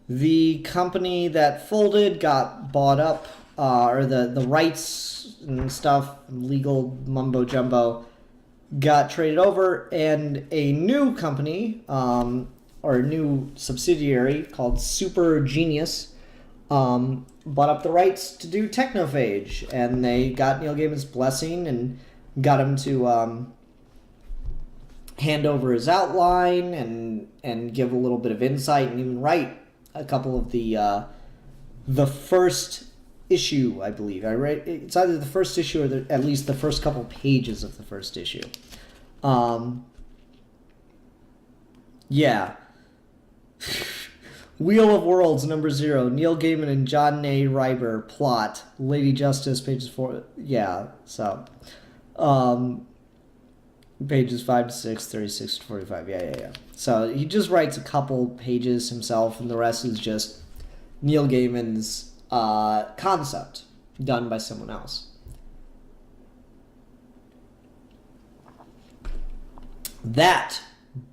the company that folded got bought up, or the rights and stuff, legal mumbo-jumbo, got traded over, and a new company, or a new subsidiary called Super Genius, bought up the rights to do Teknophage, and they got Neil Gaiman's blessing and got him to hand over his outline and give a little bit of insight and even write a couple of the first issue, I believe. It's either the first issue or at least the first couple pages of the first issue. Yeah. Wheel of Worlds, number 0. Neil Gaiman and John A. Ryber. Plot. Lady Justice, pages 4. Yeah, so. Pages 5 to 6, 36 to 45. Yeah. So he just writes a couple pages himself, and the rest is just Neil Gaiman's concept done by someone else. That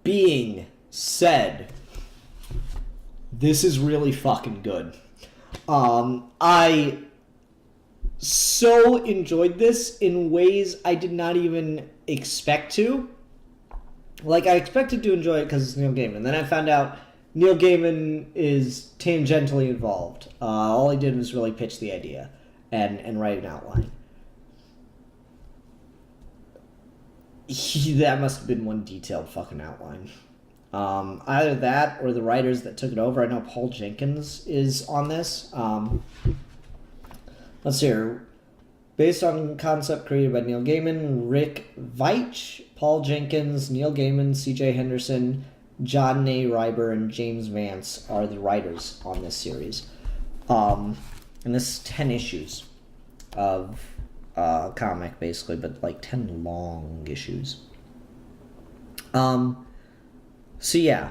being said, this is really fucking good. I so enjoyed this in ways I did not even expect to. Like, I expected to enjoy it because it's Neil Gaiman. Then I found out Neil Gaiman is tangentially involved. All he did was really pitch the idea and write an outline. that must have been one detailed fucking outline. Either that or the writers that took it over. I know Paul Jenkins is on this. Let's see here. Based on concept created by Neil Gaiman, Rick Veitch, Paul Jenkins, Neil Gaiman, C.J. Henderson, John A. Reiber, and James Vance are the writers on this series. And this is 10 issues of comic, basically, but like 10 long issues. So yeah.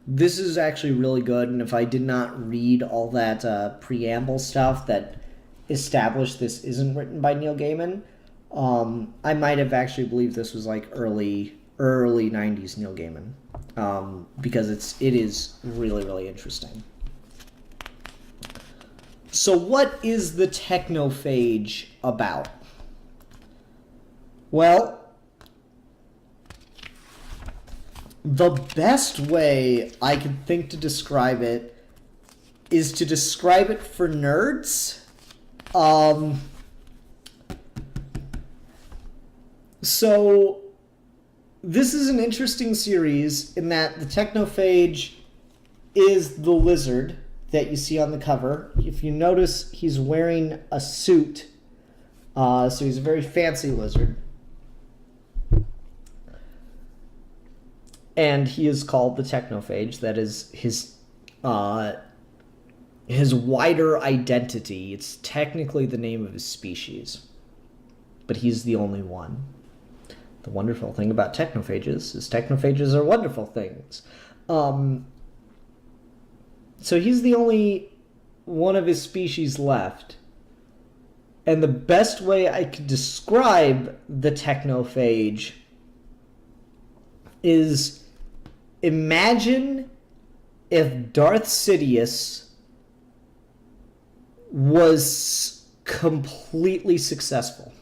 This is actually really good, and if I did not read all that preamble stuff that established this isn't written by Neil Gaiman, I might have actually believed this was like early 90s Neil Gaiman, because it is really, really interesting. So what is the Teknophage about? Well, the best way I could think to describe it is to describe it for nerds. So this is an interesting series in that the Teknophage is the lizard that you see on the cover. If you notice, he's wearing a suit, so he's a very fancy lizard. And he is called the Teknophage. That is his wider identity. It's technically the name of his species, but he's the only one. The wonderful thing about Teknophages is Teknophages are wonderful things. So he's the only one of his species left. And the best way I could describe the Teknophage is, imagine if Darth Sidious was completely successful.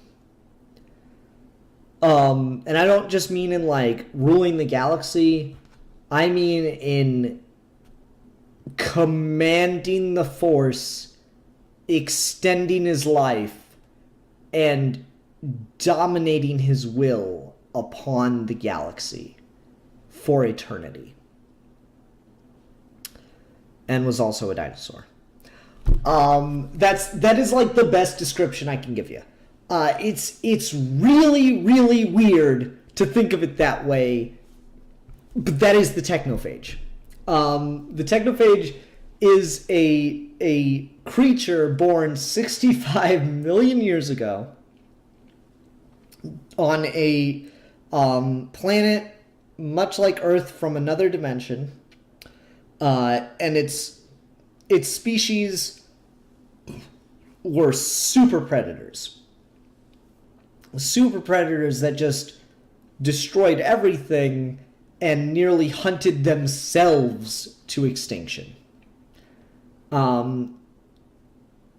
And I don't just mean in like ruling the galaxy. I mean in commanding the Force, extending his life, and dominating his will upon the galaxy for eternity. And was also a dinosaur. That is like the best description I can give you. It's really, really weird to think of it that way, but that is the Teknophage. The Teknophage is a creature born 65 million years ago on a planet much like Earth from another dimension, and its species were super predators. Super predators that just destroyed everything and nearly hunted themselves to extinction. And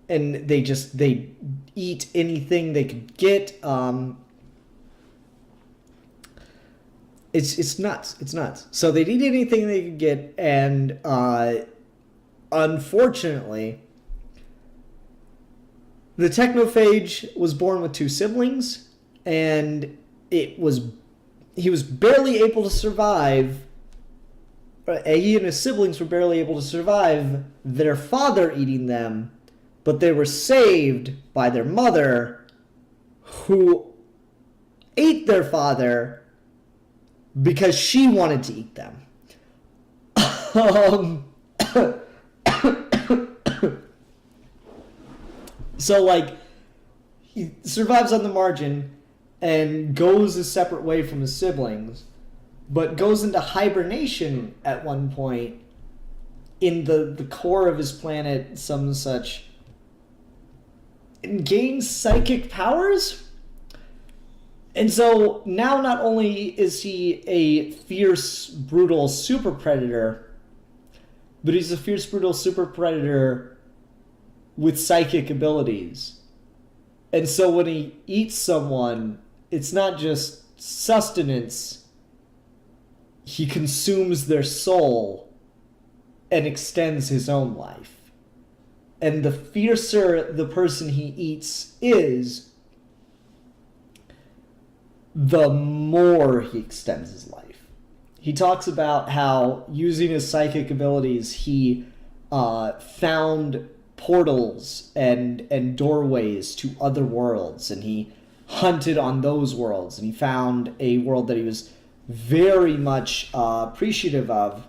they eat anything they could get. It's nuts. It's nuts. So they'd eat anything they could get, and unfortunately, the Teknophage was born with 2 siblings, and he was barely able to survive. He and his siblings were barely able to survive their father eating them, but they were saved by their mother, who ate their father because she wanted to eat them. So, like, he survives on the margin and goes a separate way from his siblings, but goes into hibernation at one point in the core of his planet, some such, and gains psychic powers. And so now not only is he a fierce, brutal super predator, but he's a fierce, brutal super predator with psychic abilities. And so when he eats someone, it's not just sustenance. He consumes their soul and extends his own life. And the fiercer the person he eats is, the more he extends his life. He talks about how, using his psychic abilities, he found portals and doorways to other worlds, and he hunted on those worlds, and he found a world that he was very much appreciative of.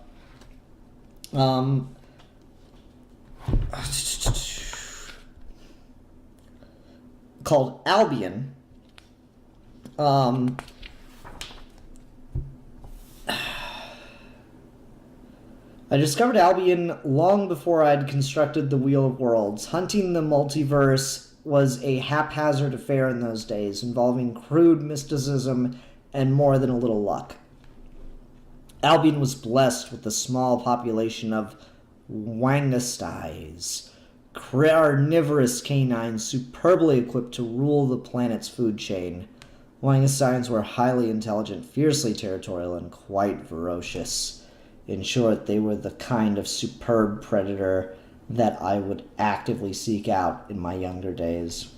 Called Albion. I discovered Albion long before I'd constructed the Wheel of Worlds. Hunting the multiverse was a haphazard affair in those days, involving crude mysticism and more than a little luck. Albion was blessed with a small population of Wangastais, carnivorous canines superbly equipped to rule the planet's food chain. Wangastais were highly intelligent, fiercely territorial, and quite ferocious. In short, they were the kind of superb predator that I would actively seek out in my younger days.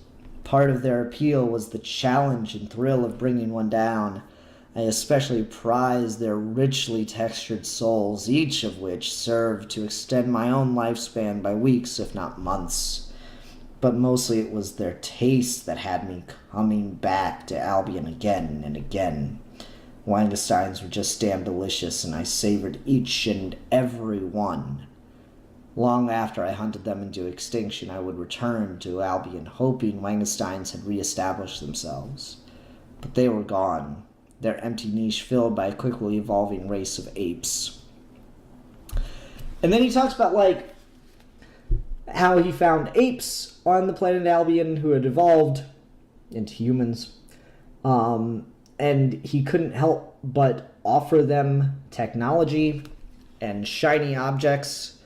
Part of their appeal was the challenge and thrill of bringing one down. I especially prized their richly textured souls, each of which served to extend my own lifespan by weeks, if not months. But mostly it was their taste that had me coming back to Albion again and again. Wangastais were just damn delicious, and I savored each and every one. Long after I hunted them into extinction, I would return to Albion, hoping Wangastais had reestablished themselves. But they were gone, their empty niche filled by a quickly evolving race of apes. And then he talks about, like, how he found apes on the planet Albion who had evolved into humans. And he couldn't help but offer them technology and shiny objects.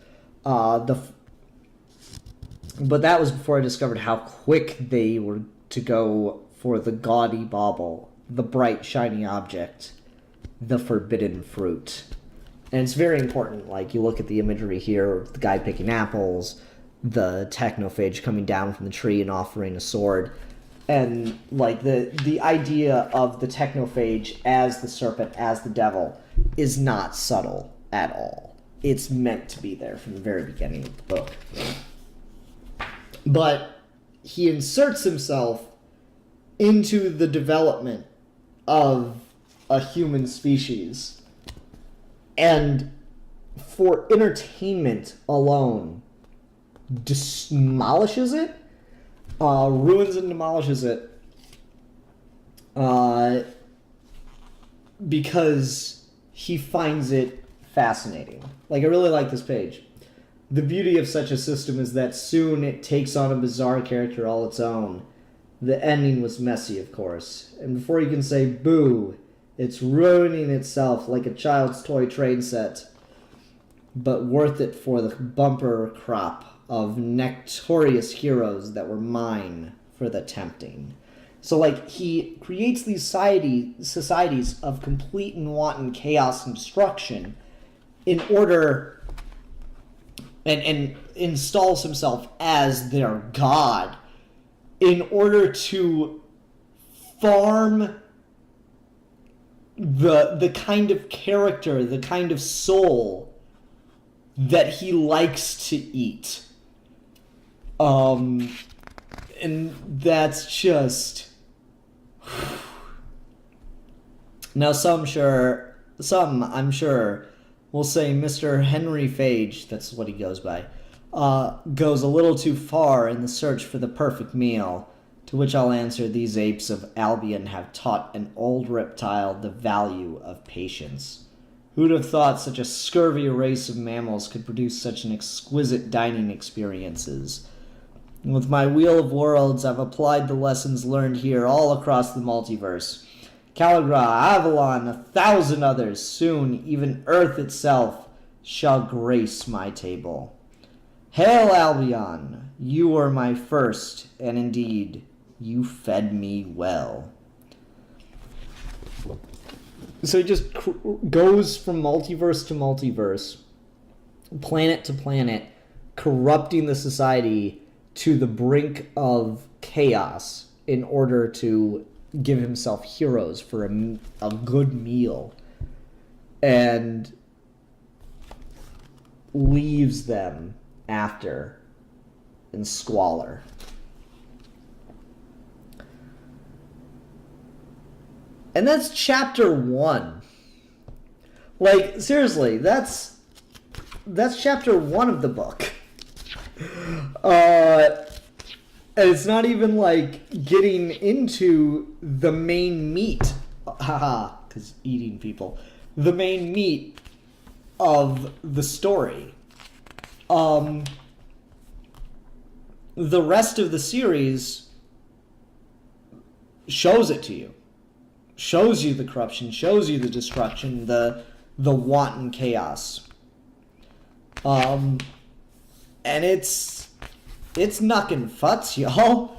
But that was before I discovered how quick they were to go for the gaudy bauble, the bright shiny object, the forbidden fruit. And it's very important. Like, you look at the imagery here, the guy picking apples, the Teknophage coming down from the tree and offering a sword. And, like, the idea of the Teknophage as the serpent, as the devil, is not subtle at all. It's meant to be there from the very beginning of the book. But he inserts himself into the development of a human species. And for entertainment alone, demolishes it. Ruins and demolishes it because he finds it fascinating. Like, I really like this page. The beauty of such a system is that soon it takes on a bizarre character all its own. The ending was messy, of course, and before you can say boo, it's ruining itself like a child's toy train set, but worth it for the bumper crop of notorious heroes that were mine for the tempting. So, like, he creates these societies of complete and wanton chaos and destruction in order, and installs himself as their god in order to farm the kind of character, the kind of soul that he likes to eat. And that's just... Now, I'm sure, will say Mr. Henry Phage, that's what he goes by, goes a little too far in the search for the perfect meal, to which I'll answer, these apes of Albion have taught an old reptile the value of patience. Who'd have thought such a scurvy race of mammals could produce such an exquisite dining experiences? With my Wheel of Worlds, I've applied the lessons learned here all across the multiverse. Caligra, Avalon, 1,000 others, soon even Earth itself shall grace my table. Hail, Albion! You were my first, and indeed, you fed me well. So he just goes from multiverse to multiverse, planet to planet, corrupting the society to the brink of chaos in order to give himself heroes for a good meal, and leaves them after in squalor. And that's chapter 1. Like, seriously, that's chapter 1 of the book. And it's not even, like, getting into the main meat. Haha, because eating people. The main meat of the story. The rest of the series shows it to you. Shows you the corruption, shows you the destruction, the wanton chaos. And it's knuckin' futs, y'all.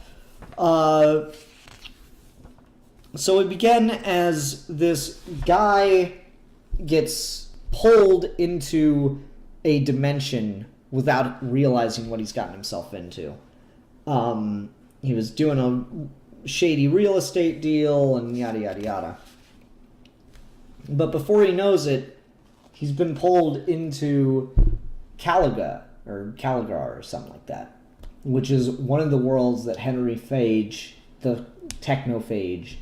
So it began as this guy gets pulled into a dimension without realizing what he's gotten himself into. He was doing a shady real estate deal and yada yada yada. But before he knows it, he's been pulled into Caligar or something like that, which is one of the worlds that Henry Phage, the Teknophage,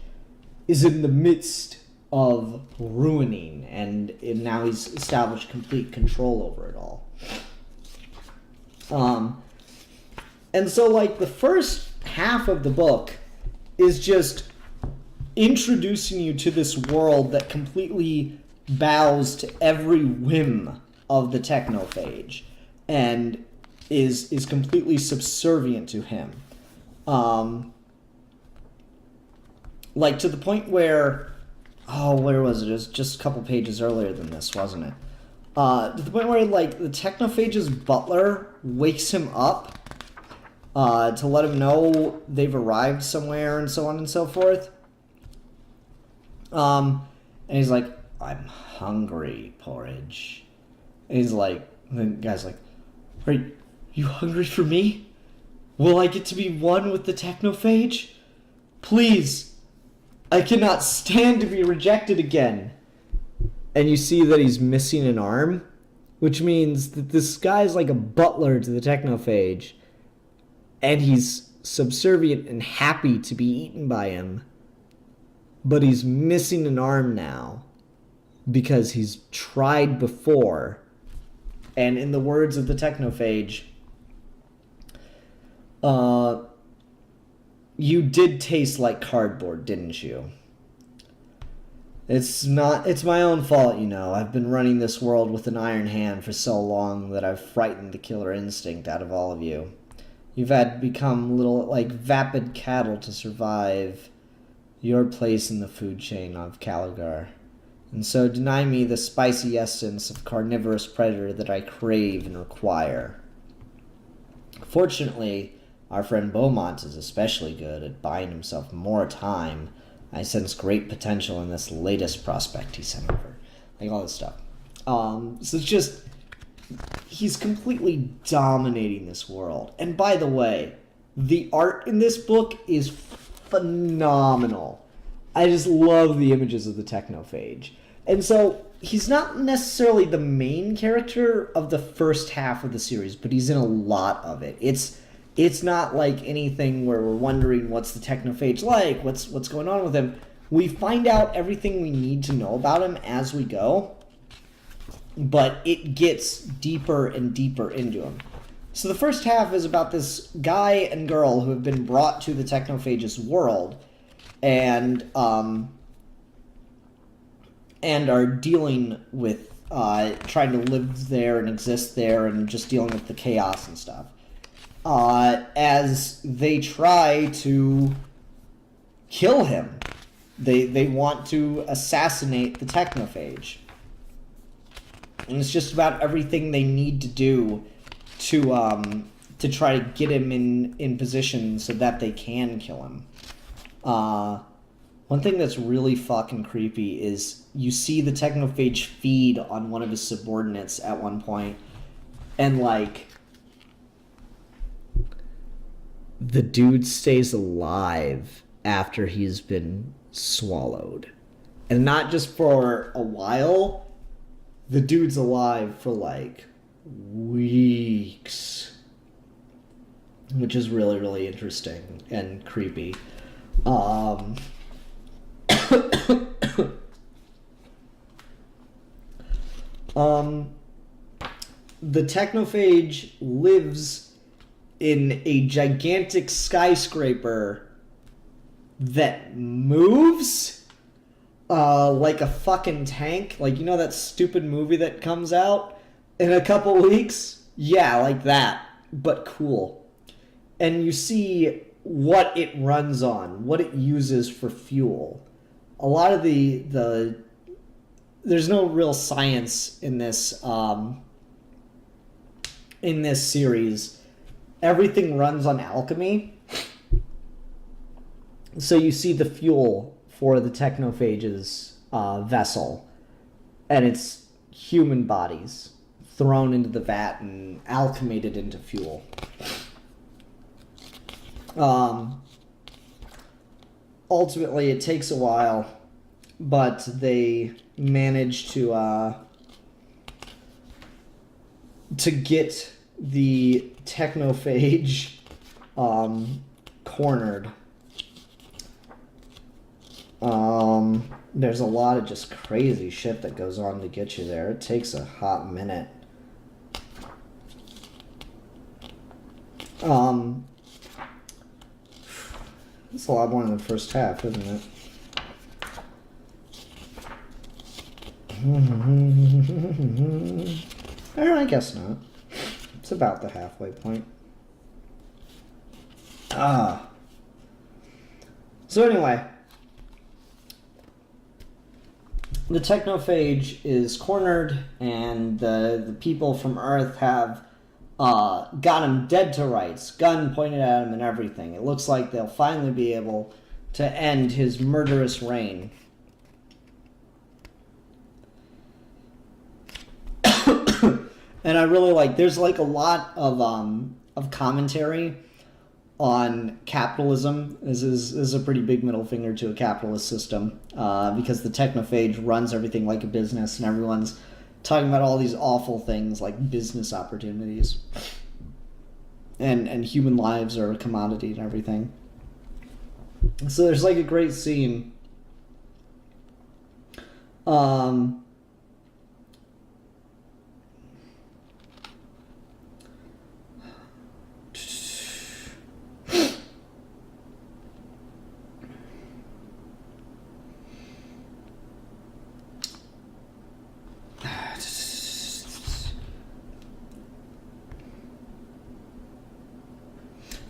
is in the midst of ruining, and now he's established complete control over it all. And so, like, the first half of the book is just introducing you to this world that completely bows to every whim of the Teknophage and is completely subservient to him. Like, to the point where... Oh, where was it? It was just a couple pages earlier than this, wasn't it? To the point where, like, the Teknophage's butler wakes him up to let him know they've arrived somewhere and so on and so forth. And he's like, I'm hungry, porridge. And he's like, the guy's like, are you hungry for me? Will I get to be one with the Teknophage? Please, I cannot stand to be rejected again. And you see that he's missing an arm, which means that this guy's like a butler to the Teknophage, and he's subservient and happy to be eaten by him, but he's missing an arm now because he's tried before, and in the words of the Teknophage, you did taste like cardboard, didn't you? It's my own fault, you know. I've been running this world with an iron hand for so long that I've frightened the killer instinct out of all of you. You've had to become little, like, vapid cattle to survive your place in the food chain of Caligar. And so deny me the spicy essence of carnivorous predator that I crave and require. Fortunately, our friend Beaumont is especially good at buying himself more time. I sense great potential in this latest prospect he sent over. Like, all this stuff. So it's just... He's completely dominating this world. And by the way, the art in this book is phenomenal. I just love the images of the Teknophage. And so, he's not necessarily the main character of the first half of the series, but he's in a lot of it. It's not like anything where we're wondering what's the Teknophage like, what's going on with him. We find out everything we need to know about him as we go, but it gets deeper and deeper into him. So the first half is about this guy and girl who have been brought to the Teknophage's world and are dealing with trying to live there and exist there and just dealing with the chaos and stuff. As they try to kill him. They want to assassinate the Teknophage. And it's just about everything they need to do to try to get him in position so that they can kill him. One thing that's really fucking creepy is you see the Teknophage feed on one of his subordinates at one point, and, like, the dude stays alive after he's been swallowed. And not just for a while. The dude's alive for like weeks. Which is really, really interesting and creepy. The Teknophage lives in a gigantic skyscraper that moves like a fucking tank. Like, you know that stupid movie that comes out in a couple weeks? Yeah, like that, but cool. And you see what it runs on, what it uses for fuel. A lot of the there's no real science in this series. Everything runs on alchemy. So you see the fuel for the Teknophage's vessel, and it's human bodies thrown into the vat and alchemated into fuel. Ultimately, it takes a while, but they manage to get the Teknophage cornered. There's a lot of just crazy shit that goes on to get you there. It takes a hot minute. It's a lot more than the first half, isn't it? Or I guess not. It's about the halfway point. So anyway, the Teknophage is cornered, and the people from Earth have got him dead to rights, gun pointed at him and everything. It looks like they'll finally be able to end his murderous reign. And I really like, there's like a lot of commentary on capitalism. This is a pretty big middle finger to a capitalist system, because the Teknophage runs everything like a business, and everyone's talking about all these awful things like business opportunities, and human lives are a commodity and everything. So there's like a great scene.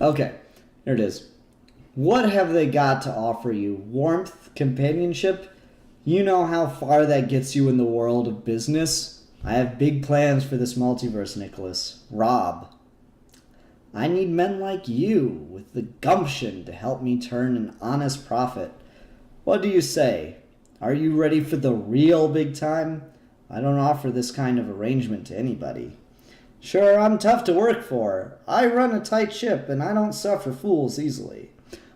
Okay, there it is. What have they got to offer you? Warmth? Companionship? You know how far that gets you in the world of business? I have big plans for this multiverse, Nicholas. Rob. I need men like you, with the gumption to help me turn an honest profit. What do you say? Are you ready for the real big time? I don't offer this kind of arrangement to anybody. Sure, I'm tough to work for. I run a tight ship, and I don't suffer fools easily.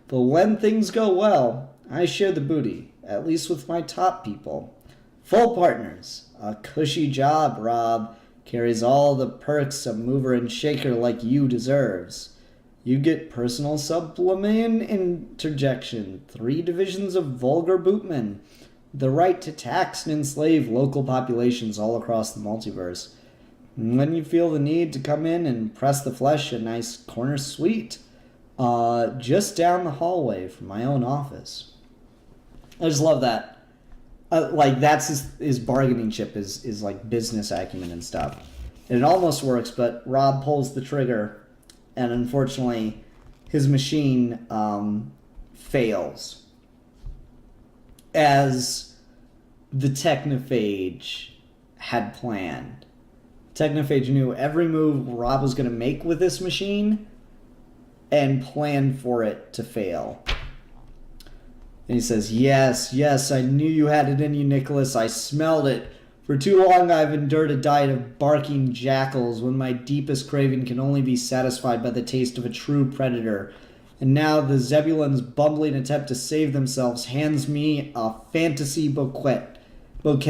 But when things go well, I share the booty, at least with my top people. Full partners. A cushy job, Rob. Carries all the perks a mover and shaker like you deserves. You get personal subliminal interjection, 3 divisions of vulgar bootmen, the right to tax and enslave local populations all across the multiverse. When you feel the need to come in and press the flesh, a nice corner suite, just down the hallway from my own office. I just love that. Like, that's his bargaining chip is like business acumen and stuff. And it almost works, but Rob pulls the trigger, and unfortunately, his machine fails. As the Teknophage had planned. Teknophage knew every move Rob was going to make with this machine and planned for it to fail. And he says, yes, I knew you had it in you, Nicholas. I smelled it. For too long I've endured a diet of barking jackals when my deepest craving can only be satisfied by the taste of a true predator. And now the Zebulon's bumbling attempt to save themselves hands me a fantasy banquet on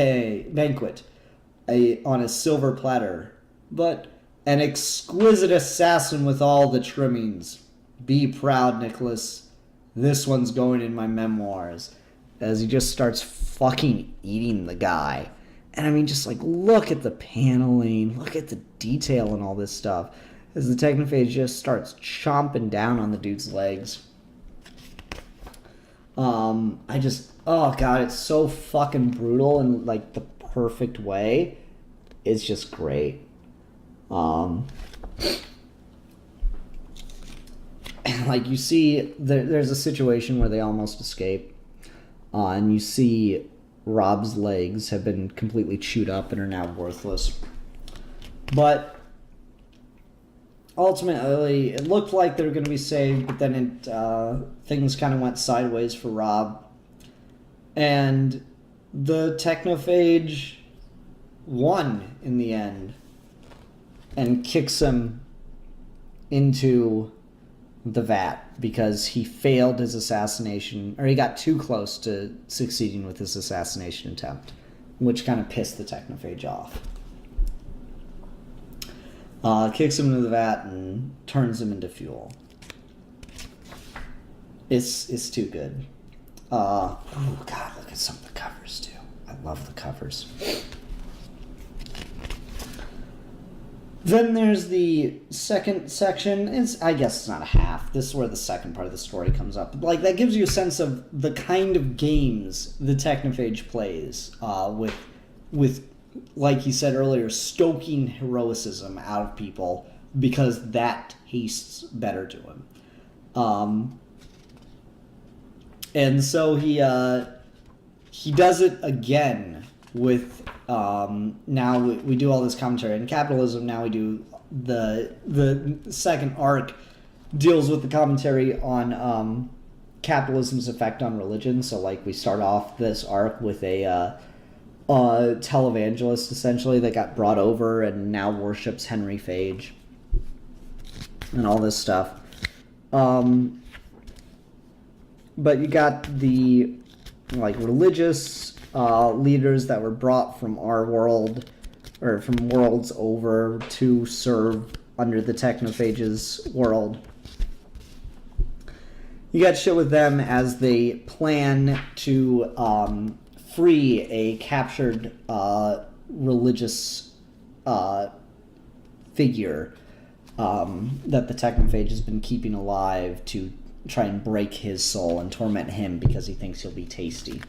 a silver platter. But an exquisite assassin with all the trimmings. Be proud, Nicholas. This one's going in my memoirs. As he just starts fucking eating the guy. And I mean, just like, look at the paneling, look at the detail and all this stuff. As the Teknophage just starts chomping down on the dude's legs. Oh god, it's so fucking brutal in like the perfect way. It's just great. And like you see, there's a situation where they almost escape. And you see Rob's legs have been completely chewed up and are now worthless. But ultimately, it looked like they were going to be saved, but then things kind of went sideways for Rob. And the Teknophage won in the end and kicks him into the vat because he failed his assassination, or he got too close to succeeding with his assassination attempt, which kind of pissed the Teknophage off. Kicks him into the vat and turns him into fuel. It's too good. Oh god, look at some of the covers too. I love the covers. Then there's the second section. I guess it's not a half. This is where the second part of the story comes up. Like, that gives you a sense of the kind of games the Teknophage plays with, like he said earlier, stoking heroicism out of people because that tastes better to him. And so he does it again with now we do all this commentary on capitalism. Now we do the second arc deals with the commentary on capitalism's effect on religion. So like we start off this arc with a televangelist essentially that got brought over and now worships Henry Phage and all this stuff. But you got the like religious leaders that were brought from our world or from worlds over to serve under the Teknophage's world. You got shit with them as they plan to free a captured religious figure that the Teknophage has been keeping alive to try and break his soul and torment him because he thinks he'll be tasty.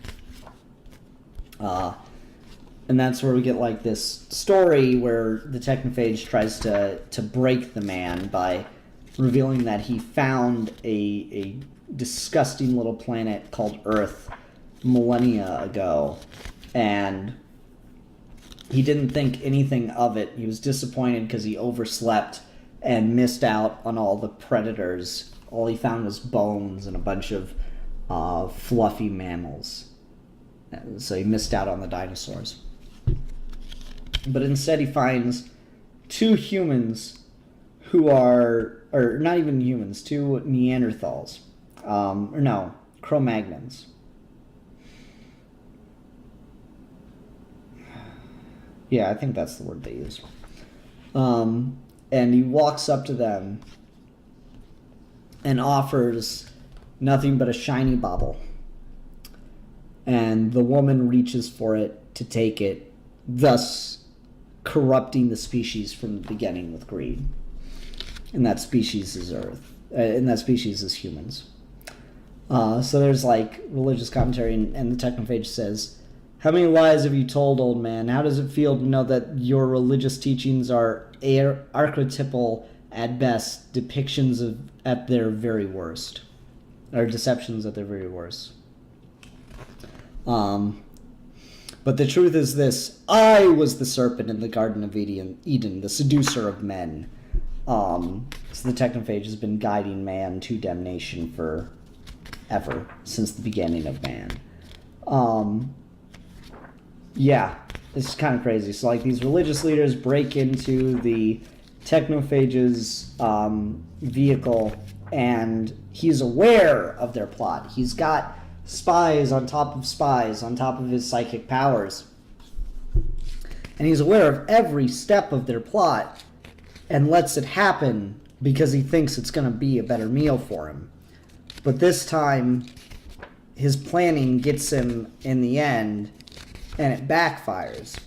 And that's where we get like this story where the Teknophage tries to break the man by revealing that he found a disgusting little planet called Earth millennia ago, and he didn't think anything of it. He was disappointed because he overslept and missed out on all the predators. All he found was bones and a bunch of fluffy mammals. So he missed out on the dinosaurs. But instead he finds two humans who are, or not even humans, two Neanderthals. Cro-Magnons. Yeah, I think that's the word they use. And he walks up to them and offers nothing but a shiny bauble. And the woman reaches for it to take it, thus corrupting the species from the beginning with greed. And that species is Earth. And that species is humans. So there's like religious commentary, and the Teknophage says, "How many lies have you told, old man? How does it feel to know that your religious teachings are archetypal at best, depictions of at their very worst, or deceptions at their very worst? But the truth is this: I was the serpent in the Garden of Eden, the seducer of men." So the Teknophage has been guiding man to damnation for ever, since the beginning of man. Yeah, it's kind of crazy. So like these religious leaders break into the Teknophage's vehicle and he's aware of their plot. He's got spies on top of his psychic powers. And he's aware of every step of their plot and lets it happen because he thinks it's going to be a better meal for him. But this time, his planning gets him in the end, and it backfires.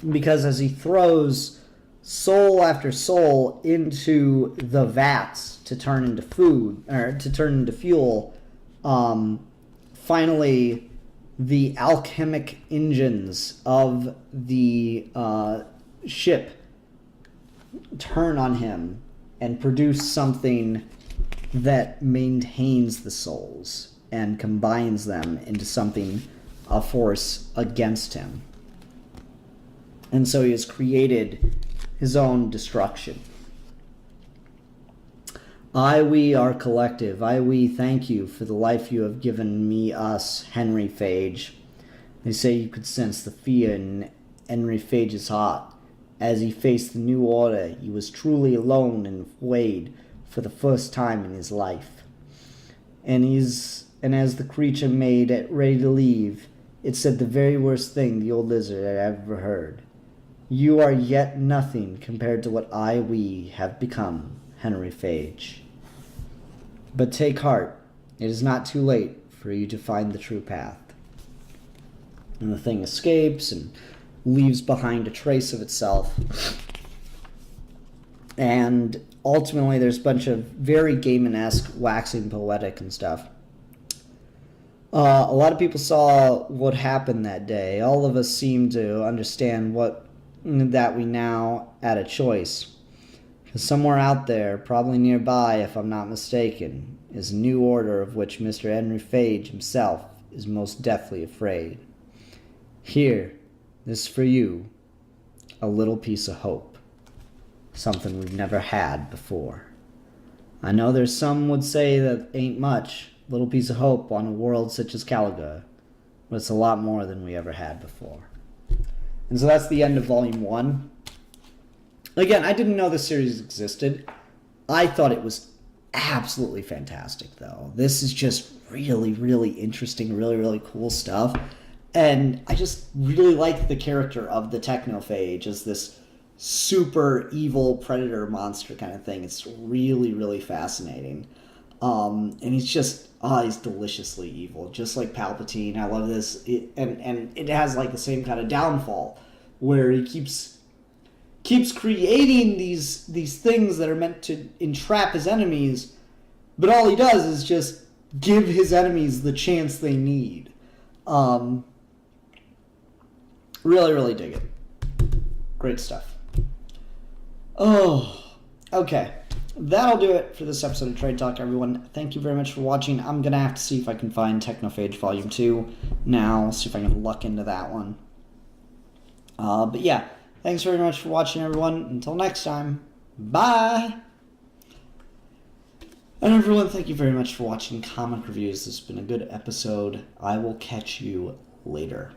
Because as he throws soul after soul into the vats to turn into food, or to turn into fuel, finally the alchemic engines of the ship turn on him and produce something that maintains the souls and combines them into something, a force against him. And so he has created his own destruction. We are collective. We thank you for the life you have given me, us, Henry Phage. They say you could sense the fear in Henry Phage's heart. As he faced the new order, he was truly alone and afraid for the first time in his life. And as the creature made it ready to leave, it said the very worst thing the old lizard had ever heard. You are yet nothing compared to what we have become, Henry Phage. But take heart, it is not too late for you to find the true path. And the thing escapes and leaves behind a trace of itself. And ultimately there's a bunch of very Gaiman-esque waxing poetic and stuff. A lot of people saw what happened that day. All of us seem to understand that we now had a choice. Because somewhere out there, probably nearby if I'm not mistaken, is a new order of which Mr. Henry Phage himself is most deathly afraid. Here, this is for you, a little piece of hope. Something we've never had before. I know there's some would say that ain't much, little piece of hope on a world such as Caliga, but it's a lot more than we ever had before. And so that's the end of Volume 1. Again, I didn't know this series existed. I thought it was absolutely fantastic, though. This is just really, really interesting, really, really cool stuff. And I just really like the character of the Teknophage as this super evil predator monster kind of thing. It's really, really fascinating. And he's just, he's deliciously evil, just like Palpatine. I love this. And it has like the same kind of downfall where he keeps creating these things that are meant to entrap his enemies, but all he does is just give his enemies the chance they need. Really, really dig it. Great stuff. Oh, okay. That'll do it for this episode of Trade Talk, everyone. Thank you very much for watching. I'm going to have to see if I can find Teknophage Volume 2 now, see if I can luck into that one. But yeah, thanks very much for watching, everyone. Until next time, bye! And everyone, thank you very much for watching Comic Reviews. This has been a good episode. I will catch you later.